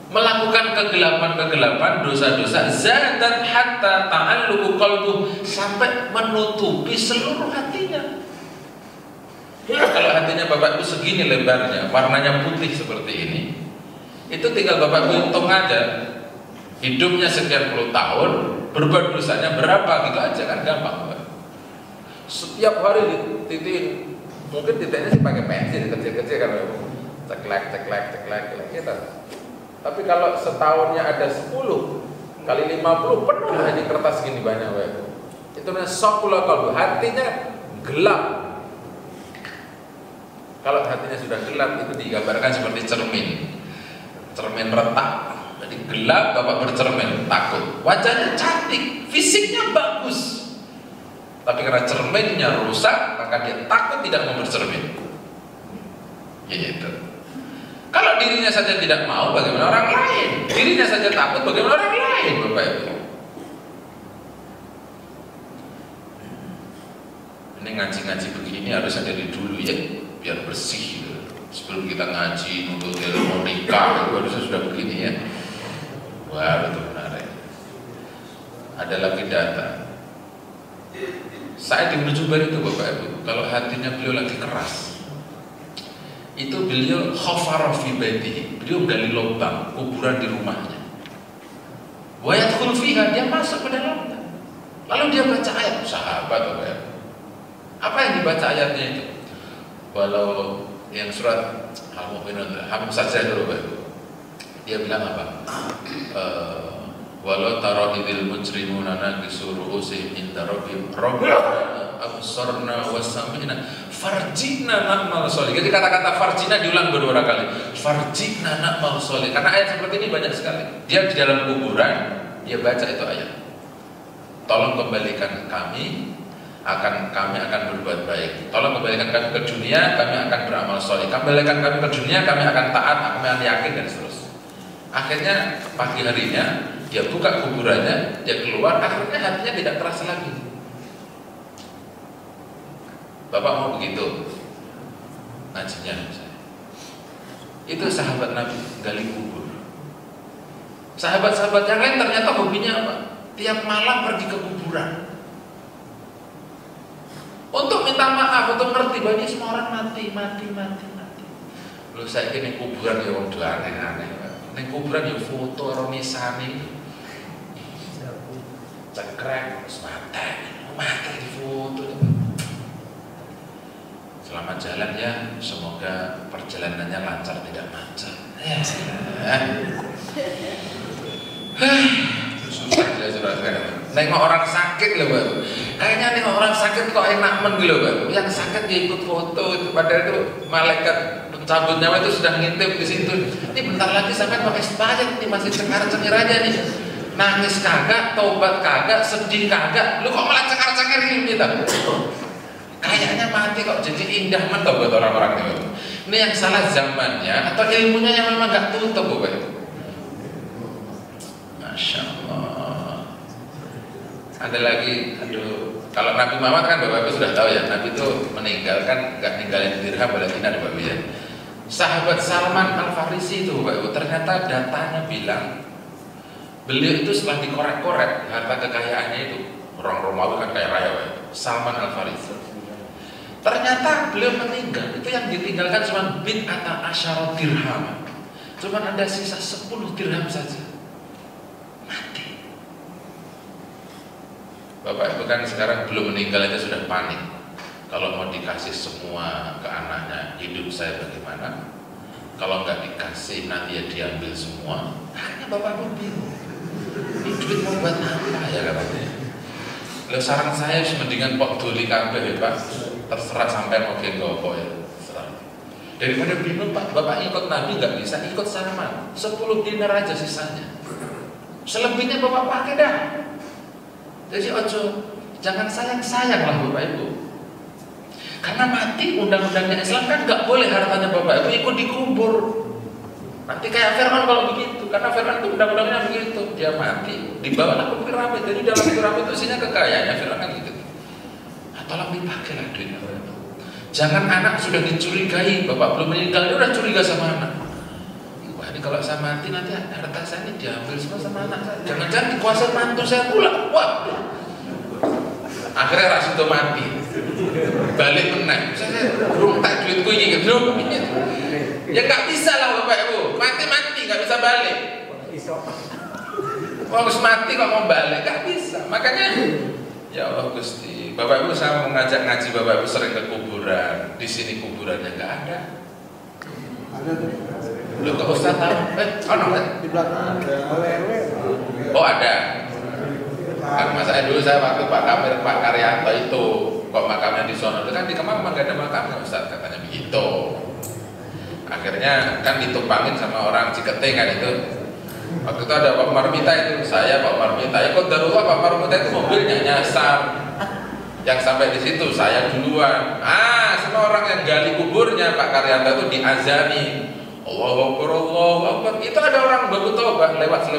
melakukan kegelapan-kegelapan, dosa-dosa, zadat hatta ta'alluqu qalbuh, sampai menutupi seluruh hatinya. Kalau hatinya Bapak Ibu segini lebarnya, warnanya putih seperti ini, itu tinggal Bapak Ibu hitung aja, hidupnya sekian puluh tahun, berbuat dosanya berapa, gitu aja kan gampang. Setiap hari dititiin, mungkin titiknya sih pakai pensil kecil-kecil kan, ceklek gitu. Tapi kalau setahunnya ada 10 kali 50 penuh hanya kertas gini banyak, itu namanya sokula kalbu, hatinya gelap. Kalau hatinya sudah gelap itu digambarkan seperti cermin retak. Jadi gelap, Bapak bercermin, takut. Wajahnya cantik, fisiknya bagus, tapi karena cerminnya rusak, maka dia takut, tidak mau bercermin. Gitu. Kalau dirinya saja tidak mau, bagaimana orang lain? Dirinya saja takut, bagaimana orang lain, Bapak Ibu? Ini ngaji-ngaji begini harus ada dari dulu ya, biar bersih gitu. Sebelum kita ngaji, nunggu mau nikah, itu harusnya sudah begini ya. Wah, betul benar ya. Ada lagi data. Saat Ibnu Jubair itu Bapak Ibu, kalau hatinya beliau lagi keras, itu beliau khafara fi baitihi, beliau gali lubang kuburan di rumahnya. Wa yadkhul fiha, dia masuk ke dalamnya. Lalu dia baca ayat, sahabat apa yang dibaca ayatnya itu? Walau yang surat Al-Mu'minun, hampir saja dulu Pak. Dia bilang apa? Walau tara idil mujrimuna naqisu ru'usihim inda rabbihim rabbana absarna wa sami'na farjina na'mal sholih. Jadi kata-kata farjina diulang beberapa kali. Farjina na'mal sholih. Karena ayat seperti ini banyak sekali. Dia di dalam kuburan, dia baca itu ayat. Tolong kembalikan kami akan berbuat baik. Tolong kembalikan kami ke dunia, kami akan beramal sholih. Kembalikan kami ke dunia, kami akan taat, kami akan yakin dan seterusnya. Akhirnya pagi harinya dia buka kuburannya, dia keluar, akhirnya hatinya tidak keras lagi. Bapak mau begitu ngajinya misalnya. Itu sahabat Nabi gali kubur. Sahabat-sahabat yang lain ternyata hobinya apa? Tiap malam pergi ke kuburan untuk minta maaf, untuk ngerti bahwa ini semua orang mati. Lalu saya kira kuburan ya orang dua aneh-aneh. Ini kuburan ya foto orang nisani cekrek, mati di foto. Selamat jalan ya, semoga perjalanannya lancar tidak macet. Nengok orang sakit loh Pak. Kayaknya nengok orang sakit kok enak men gitu Pak. Yang sakit dia ikut foto itu, padahal itu malaikat pencabut nyawa itu sudah ngintip di situ. Ini bentar lagi sampai pakai expired, ini masih cengar-cengir aja nih. Nangis kagak, tobat kagak, sedih kagak. Lu kok malah cengar-cengir gitu? Kayaknya mati kok jadi indah men buat orang-orang itu. Ini yang salah zamannya atau ilmunya yang memang gak tutup Bapak. Masya Allah. Ada lagi, kalau Nabi Muhammad kan Bapak Ibu sudah tahu ya, Nabi itu meninggal kan nggak ninggalin dirham wala dinar Bapak Ibu ya. Sahabat Salman Al-Farisi itu Bapak Ibu, ternyata datanya bilang beliau itu setelah dikorek-korek harta kekayaannya itu, orang Romawi kan kaya raya Bapak Ibu, Salman Al-Farisi. Ternyata beliau meninggal, itu yang ditinggalkan cuma bid'ata asyara dirham. Cuma ada sisa 10 dirham saja. Mati. Bapak Ibu kan sekarang belum meninggal aja sudah panik. Kalau mau dikasih semua ke anaknya, hidup saya bagaimana? Kalau nggak dikasih nanti ya diambil semua. Akhirnya Bapak Ibu bingung. Ini duit mau buat apa ya katanya? Lalu saran saya mendingan pok doli kabeh ya Pak. Terserah sampai mau gopo ya. Terserah. Daripada bingung Pak, Bapak ikut Nabi nggak bisa, ikut Salman. 10 dinar aja sisanya. Selebihnya Bapak pakai dah. Jadi jangan sayang-sayang lah Bapak Ibu. Karena mati undang-undangnya Islam kan nggak boleh hartanya Bapak Ibu ikut dikubur. Nanti kayak Fir'aun kalau begitu, karena Fir'aun itu undang-undangnya begitu, dia mati dibawalah ke piramid. Jadi dalam piramid itu isinya kekayaannya Fir'aun kan gitu. Nah, tolong dipakailah duitnya. Jangan anak sudah dicurigai, Bapak belum meninggal dia udah curiga sama anak. Wah ini kalau saya mati nanti harta saya ini diambil semua sama anak saya. Jangan-jangan dikuasai mantu saya pula. Waduh. Akhirnya Rasido mati. Balik menang. Saya belum tak duitku ini belum. Ya nggak bisa lah Bapak Ibu. Mati nggak bisa balik. Harus mati kok mau balik nggak bisa. Makanya ya Allah Gusti. Bapak Ibu saya mau ngajak ngaji Bapak Ibu sering ke kuburan. Di sini kuburannya nggak ada. Ada tuh. Lu ke Ustaz tahu? Di belakang ada. Oh ada. Kan masanya dulu saya waktu Pak Karyanto itu kok makamnya di sono itu kan di Kemang memang gak ada makamnya Ustaz katanya begitu. Akhirnya kan ditumpangin sama orang Cikete kan itu. Waktu itu ada Pak Marmita itu, saya Pak Marmita ikut darurat. Pak Marmita itu mobilnya nyasar. Yang sampai di situ saya duluan. Semua orang yang gali kuburnya Pak Karyanto itu diazani. Allahu Akbar, Allahu Akbar. Itu ada orang baru tobat lewat.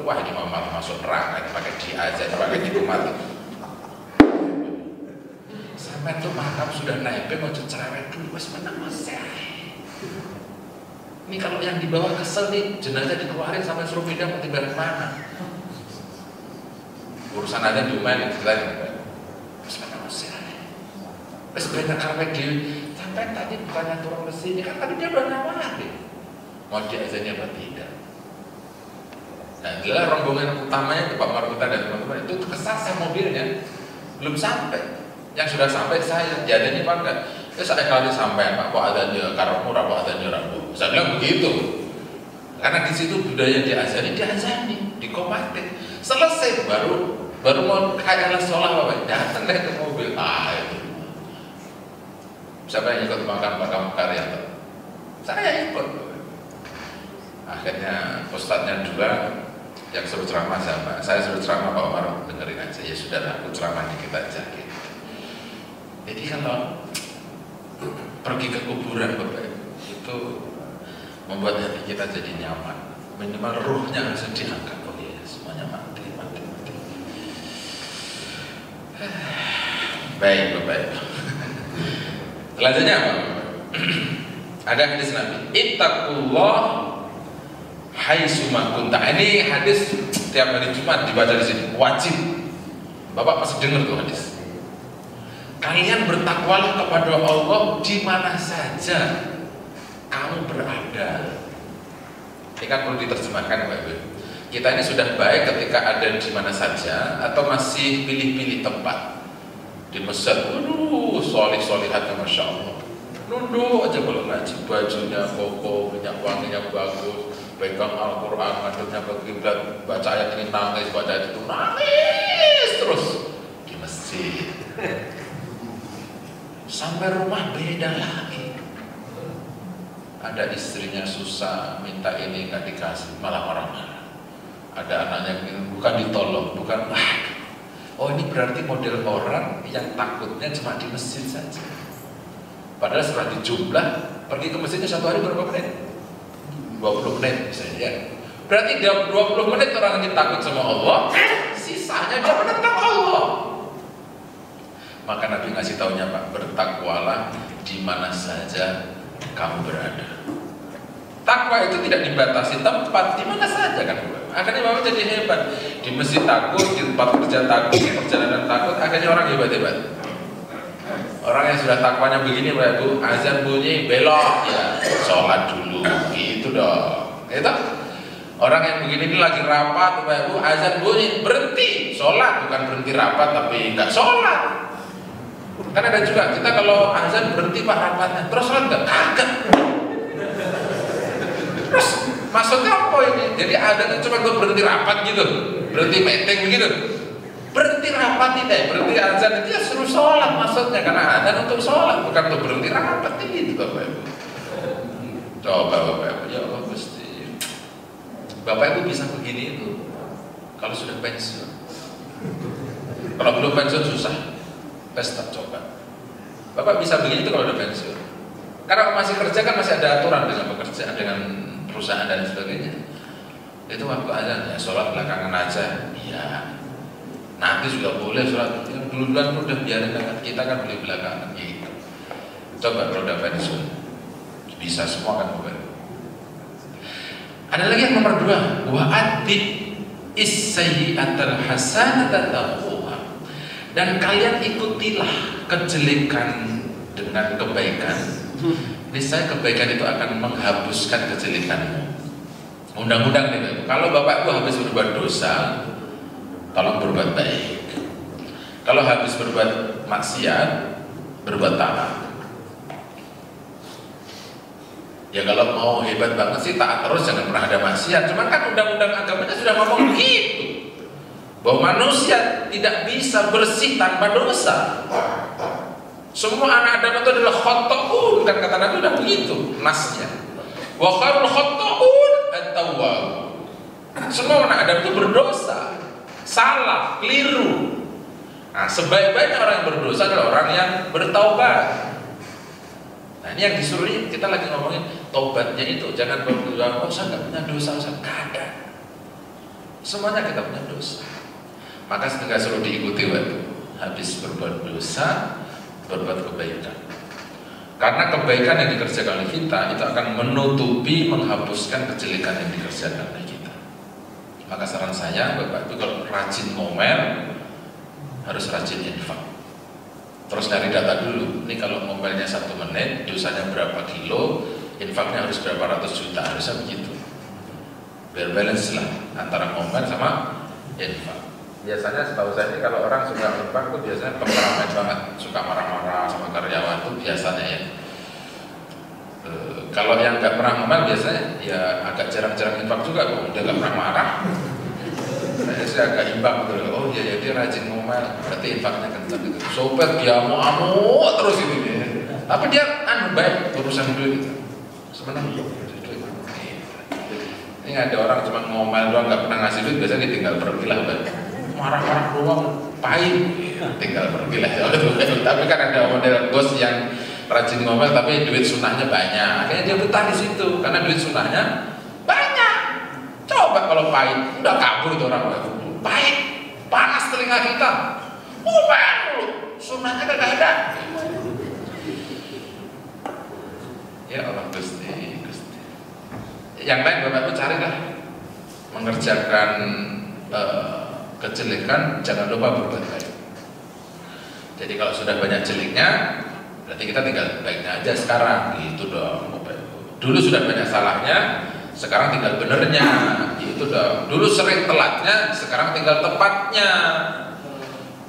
Wah ini malah masuk neraka, ini pakai diazan, pakai dikumati. Sampai itu makam sudah naik, mau cerewet dulu, mas menang mas. Ini kalau yang di bawah kesel nih, jenazah dikeluarin sampai suruh pindah mau tinggal di mana? Urusan aja diumain ceritanya. Mas menang mas. Terus benar karena dia. kan tadi bukannya turun ke sini, kan tadi dia udah nawarin mau diazani apa tidak. Nah, adalah rombongan utamanya itu Pak Markuta dan teman-teman itu kesasar mobilnya, belum sampai. Yang sudah sampai saya, diazani apa enggak? Terus saya kali sampai Pak adanya karamu, Pak adanya rabu. Saya bilang begitu. Karena di situ budaya diazani, dikomatin. Selesai baru mau kayak sholat Bapak, datang deh ke mobil. Itu. Siapa yang ikut makan karya? Saya ikut. Akhirnya ustadznya juga yang suruh ceramah saya suruh ceramah Pak Umar, dengerin aja, ya sudah aku ceramah dikit aja gitu. Jadi kalau pergi ke kuburan Bapak itu membuat hati kita jadi nyaman, minimal ruhnya harus diangkat. Oh iya, semuanya mati. Baik Bapak Ibu. Selanjutnya apa? Ada hadis Nabi, ittaqullah haitsuma kunta. Ini hadis tiap hari Jumat dibaca di sini, wajib. Bapak pasti dengar tuh hadis. Kalian bertakwalah kepada Allah di mana saja kamu berada. Ini kan perlu diterjemahkan Bapak Ibu. Kita ini sudah baik ketika ada di mana saja atau masih pilih-pilih tempat. Di masjid, solih-solihatnya Masya Allah. Nunduk aja kalau ngaji, bajunya koko, minyak wanginya bagus, pegang Al-Quran, ngaduknya ke kiblat, baca ayat ini nangis, baca ayat itu nangis terus di masjid. Sampai rumah beda lagi. Ada istrinya susah, minta ini nggak dikasih, malah marah-marah. Ada anaknya bukan ditolong, bukan. Oh ini berarti model orang yang takutnya cuma di masjid saja. Padahal setelah dijumlah, pergi ke masjidnya satu hari berapa menit? 20 menit misalnya ya. Berarti 20 menit orang ini takut sama Allah, sisanya dia menentang Allah. Maka Nabi ngasih taunya Pak, bertakwalah di mana saja kamu berada. Takwa itu tidak dibatasi tempat, di mana saja kan Bapak. Akhirnya Bapak jadi hebat. Di masjid takut, di tempat kerja takut, di perjalanan takut, akhirnya orang hebat-hebat. Orang yang sudah takwanya begini Bapak Ibu, azan bunyi belok ya, sholat dulu, gitu dong. Itu orang yang begini ini lagi rapat Bapak Ibu, azan bunyi berhenti sholat, bukan berhenti rapat tapi nggak sholat. Kan ada juga kita kalau azan berhenti Pak rapatnya, terus sholat nggak? Kagak. Terus maksudnya apa ini? Jadi ada cuma gue berhenti rapat gitu, berhenti meeting begitu. Berhenti rapat tidak, berhenti azan itu ya suruh sholat maksudnya, karena azan untuk sholat bukan untuk berhenti rapat gitu Bapak Ibu. Coba Bapak Ibu, ya Allah Gusti. Bapak Ibu bisa begini itu kalau sudah pensiun. Kalau belum pensiun susah. Tetap coba. Bapak bisa begini itu kalau udah pensiun. Karena masih kerja kan masih ada aturan dengan pekerjaan, dengan perusahaan dan sebagainya. Itu waktu azan ya sholat belakangan aja. Iya. Nanti juga boleh sholat duluan udah biarin kita kan boleh belakangan gitu. Coba kalau udah pensiun bisa semua kan Bapak. Ada lagi yang nomor 2, wa atbi is-sayyi'atal hasanata taquha. Dan kalian ikutilah kejelekan dengan kebaikan. Niscaya kebaikan itu akan menghapuskan kejelekanmu. Undang-undang nih, kalau Bapak Ibu habis berbuat dosa, tolong berbuat baik. Kalau habis berbuat maksiat, berbuat taat. Ya kalau mau hebat banget sih taat terus, jangan pernah ada maksiat. Cuman kan undang-undang agamanya sudah ngomong begitu, bahwa manusia tidak bisa bersih tanpa dosa. Semua anak Adam itu adalah khotoun, kan kata Nabi udah begitu nasnya. Wa khairul khotoun at-tawwab. Semua anak Adam itu berdosa, salah, keliru. Nah, sebaik-baiknya orang yang berdosa adalah orang yang bertaubat. Nah, ini yang disuruh, kita lagi ngomongin taubatnya itu, jangan berdosa, oh saya nggak punya dosa, saya ada. Semuanya kita punya dosa. Maka setelah suruh diikuti waktu habis berbuat dosa, berbuat kebaikan. Karena kebaikan yang dikerjakan oleh kita itu akan menutupi, menghapuskan kejelekan yang dikerjakan oleh kita. Maka saran saya Bapak itu kalau rajin ngomel, harus rajin infak. Terus dari data dulu, ini kalau ngomelnya 1 menit, dosanya berapa kilo, infaknya harus berapa ratus juta, harusnya begitu. Biar balance lah antara ngomel sama infak. Biasanya setahu saya ini kalau orang suka infak tuh biasanya temperamen banget, suka marah-marah sama karyawan tuh biasanya ya. Kalau yang nggak pernah ngomel biasanya ya agak jarang-jarang infak juga, kok dia nggak pernah marah. Saya sih agak imbang gitu. Oh iya ya, dia rajin ngomel, berarti infaknya kencang gitu. Sopir dia mau terus ini dia. Tapi dia baik urusan duit gitu. Sebenarnya ini ada orang cuma ngomel doang nggak pernah ngasih duit, biasanya tinggal pergilah, marah-marah doang, pahit, tinggal pergilah. Tapi kan ada model bos yang rajin ngomel tapi duit sunahnya banyak, akhirnya dia betah di situ karena duit sunahnya banyak. Coba kalau pahit, udah kabur itu orang. Pahit, panas telinga kita, bayar dulu, sunahnya kagak ada. Ya Allah, Gusti. Yang lain Bapak Ibu carilah mengerjakan kejelekan, jangan lupa berbuat baik. Jadi kalau sudah banyak jeleknya, berarti kita tinggal baiknya aja sekarang, gitu dong Bapak Ibu. Dulu sudah banyak salahnya, sekarang tinggal benernya, gitu dong. Dulu sering telatnya, sekarang tinggal tepatnya.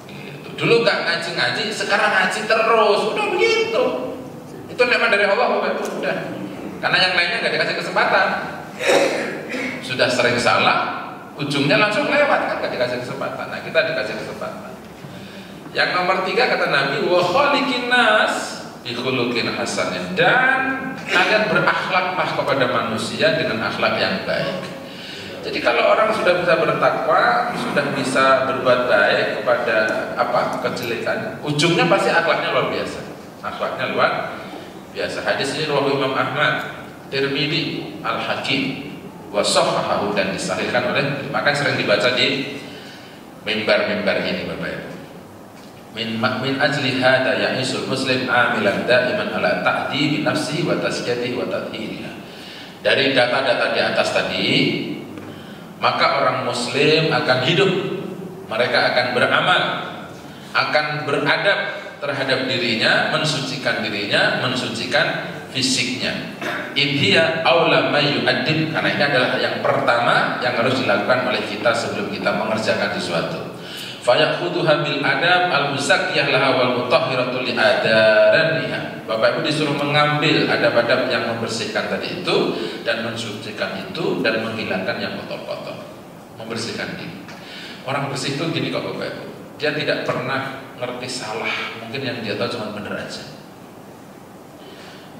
Gitu. Dulu nggak ngaji-ngaji, sekarang ngaji terus, udah begitu. Itu nikmat dari Allah Bapak Ibu, udah. Karena yang lainnya nggak dikasih kesempatan. Sudah sering salah, ujungnya langsung lewat, kan nggak dikasih kesempatan. Nah kita dikasih kesempatan. Yang nomor 3 kata Nabi, wa khaliqin nas bi khuluqin hasanin, dan kalian berakhlaklah kepada manusia dengan akhlak yang baik. Jadi kalau orang sudah bisa bertakwa, sudah bisa berbuat baik kepada kejelekan, ujungnya pasti akhlaknya luar biasa. Akhlaknya luar biasa. Hadis ini riwayat Imam Ahmad, Tirmidzi, Al-Hakim, wa shahhahu, dan disahihkan oleh, maka sering dibaca di mimbar-mimbar ini Bapak Ibu. Min ajli hada ya'isul muslim amilan da'iman ala ta'dibi nafsi wa tazkiyati wa tathhiriha. Dari data-data di atas tadi, maka orang muslim akan hidup, mereka akan beramal, akan beradab terhadap dirinya, mensucikan dirinya, mensucikan fisiknya. Idhiya aula may yu'addib, karena ini adalah yang pertama yang harus dilakukan oleh kita sebelum kita mengerjakan sesuatu. Fayakhudhuha bil adab al-muzakkiyah laha wal mutahhiratu li adaraniha. Bapak Ibu disuruh mengambil adab-adab yang membersihkan tadi itu dan mensucikan itu dan menghilangkan yang kotor-kotor. Membersihkan diri. Orang bersih itu gini kok Bapak Ibu, dia tidak pernah ngerti salah, mungkin yang dia tahu cuma bener aja.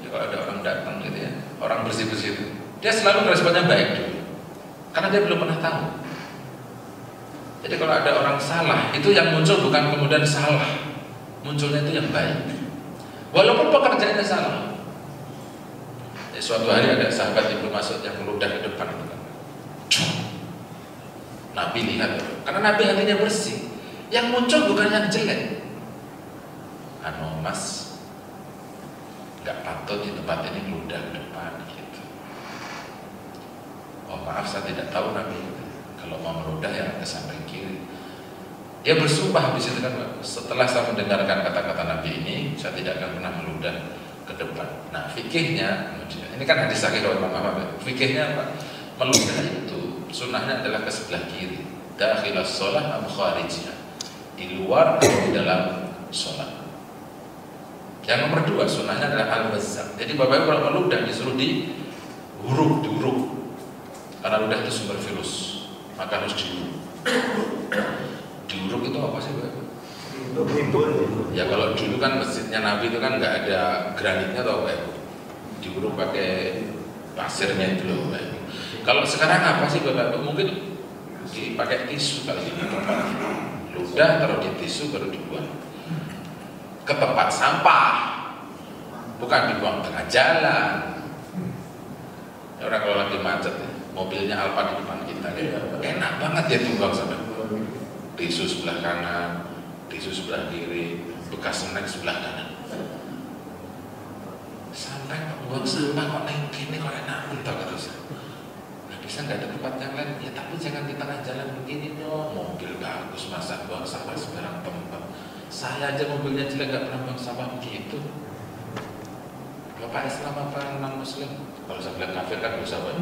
Ya, kalau ada orang datang gitu ya, orang bersih-bersih itu, dia selalu responnya baik dulu, karena dia belum pernah tahu. Jadi kalau ada orang salah, itu yang muncul bukan kemudian salah, munculnya itu yang baik, walaupun pekerjaannya salah. Ya, suatu hari ada sahabat Ibnu Mas'ud yang meludah di depan itu kan. Nabi lihat, karena Nabi hatinya bersih, yang muncul bukan yang jelek. Mas, nggak patut di tempat ini meludah di depan gitu. Oh maaf, saya tidak tahu Nabi. Kalau mau meludah ya ke samping kiri. Dia bersumpah habis itu kan, setelah saya mendengarkan kata-kata Nabi ini, saya tidak akan pernah meludah ke depan. Nah fikihnya, ini kan hadis sahih riwayat Imam Ahmad. Fikihnya apa? Meludah itu sunnahnya adalah ke sebelah kiri. Dakhilas shalah am kharijiyah, di luar atau di dalam sholat. Yang nomor 2 sunnahnya adalah al-bazzaq. Jadi Bapak Ibu kalau meludah disuruh diuruk. Karena ludah itu sumber virus, maka harus diuruk. Diuruk itu apa sih Bapak? Ya kalau dulu kan masjidnya Nabi itu kan nggak ada granitnya atau Bapak Ibu. Diuruk pakai pasirnya itu loh Bapak Ibu. Kalau sekarang apa sih Bapak Ibu? Mungkin dipakai tisu kali ini. Ludah taruh di tisu baru dibuang ke tempat sampah, bukan dibuang tengah jalan. Ya, orang kalau lagi macet ya, mobilnya Alfa di depan kita, enak banget ya tumbang sampai tisu sebelah kanan, tisu sebelah kiri, bekas snack sebelah kanan. Sampai buang sampah kok naik gini kok enak entah kata saya. Nah bisa nggak ada tempat yang lain? Ya tapi jangan di tengah jalan begini dong. Mobil bagus masa buang sampah sembarang tempat. Saya aja mobilnya jelek nggak pernah buang sampah begitu. Bapak Islam apa non Muslim? Kalau saya bilang kafir kan bisa Pak.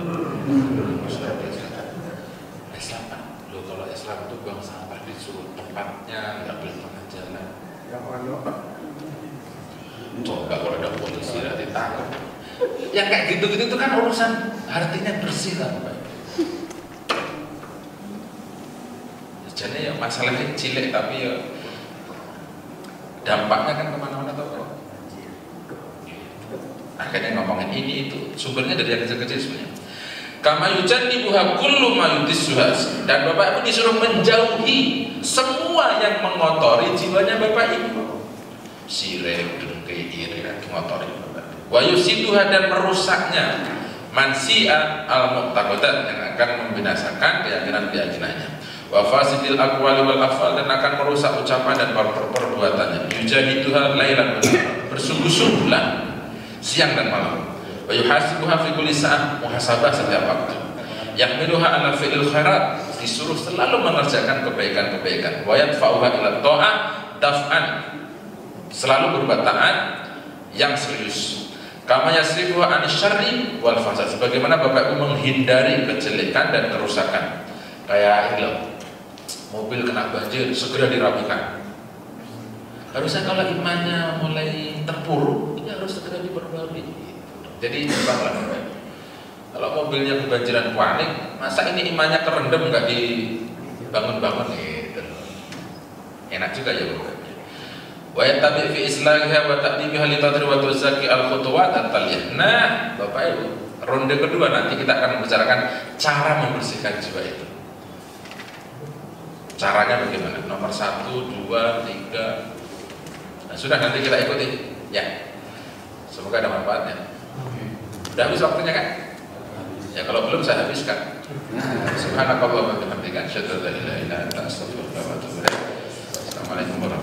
Islam Pak. Loh kalau Islam itu buang sampah disuruh tempatnya, nggak boleh tengah jalan. Coba kalau ada polisi nanti takut. Yang kayak gitu-gitu itu kan urusan artinya bersih lah Pak. Jadi ya masalahnya cilik tapi ya dampaknya kan kemana-mana tuh. Akhirnya ngomongin ini itu sumbernya dari yang kecil-kecil sebenarnya. Kama yujannibuha kullu ma yudissuha. Dan Bapak Ibu disuruh menjauhi semua yang mengotori jiwanya Bapak Ibu. Sirik, dengki, iri, mengotori Bapak Ibu. Wa yusiduha dan merusaknya mansi'a al-mu'taqadat yang akan membinasakan keyakinan-keyakinannya. Wa fasidil aqwali wal afal dan akan merusak ucapan dan perbuatannya. Yujahiduha lailan bersungguh-sungguhlah siang dan malam. Wa yuhasibuha fi kulli sa'ah, muhasabah setiap waktu. Yahmiluha ala fi'il khairat, disuruh selalu mengerjakan kebaikan-kebaikan. Wa yadfa'uha ila ta'ah daf'an, selalu berbuat taat yang serius. Kama yasrifuha anis syarri wal fasad, sebagaimana Bapak Ibu menghindari kejelekan dan kerusakan. Kayak ini loh, mobil kena banjir segera dirapikan. Harusnya kalau imannya mulai terpuruk, ini harus segera diperbarui. Jadi banglah, kalau mobilnya kebanjiran panik, masa ini imannya kerendam nggak dibangun-bangun gitu. Enak juga ya Bapak. Wa yattabi fi islahiha wa ta'dibiha li tadri wa tuzaki al-khutuwat at-taliyah. Nah, Bapak Ibu, ronde kedua nanti kita akan membicarakan cara membersihkan jiwa itu. Caranya bagaimana? Nomor 1, 2, 3. Nah, sudah nanti kita ikuti. Ya. Semoga ada manfaatnya. Sudah habis waktunya kan? Ya kalau belum saya habiskan. Subhanakallah wa bihamdika asyhadu an la ilaha illa anta astaghfiruka wa atubu ilaik. Assalamualaikum warahmatullahi wabarakatuh.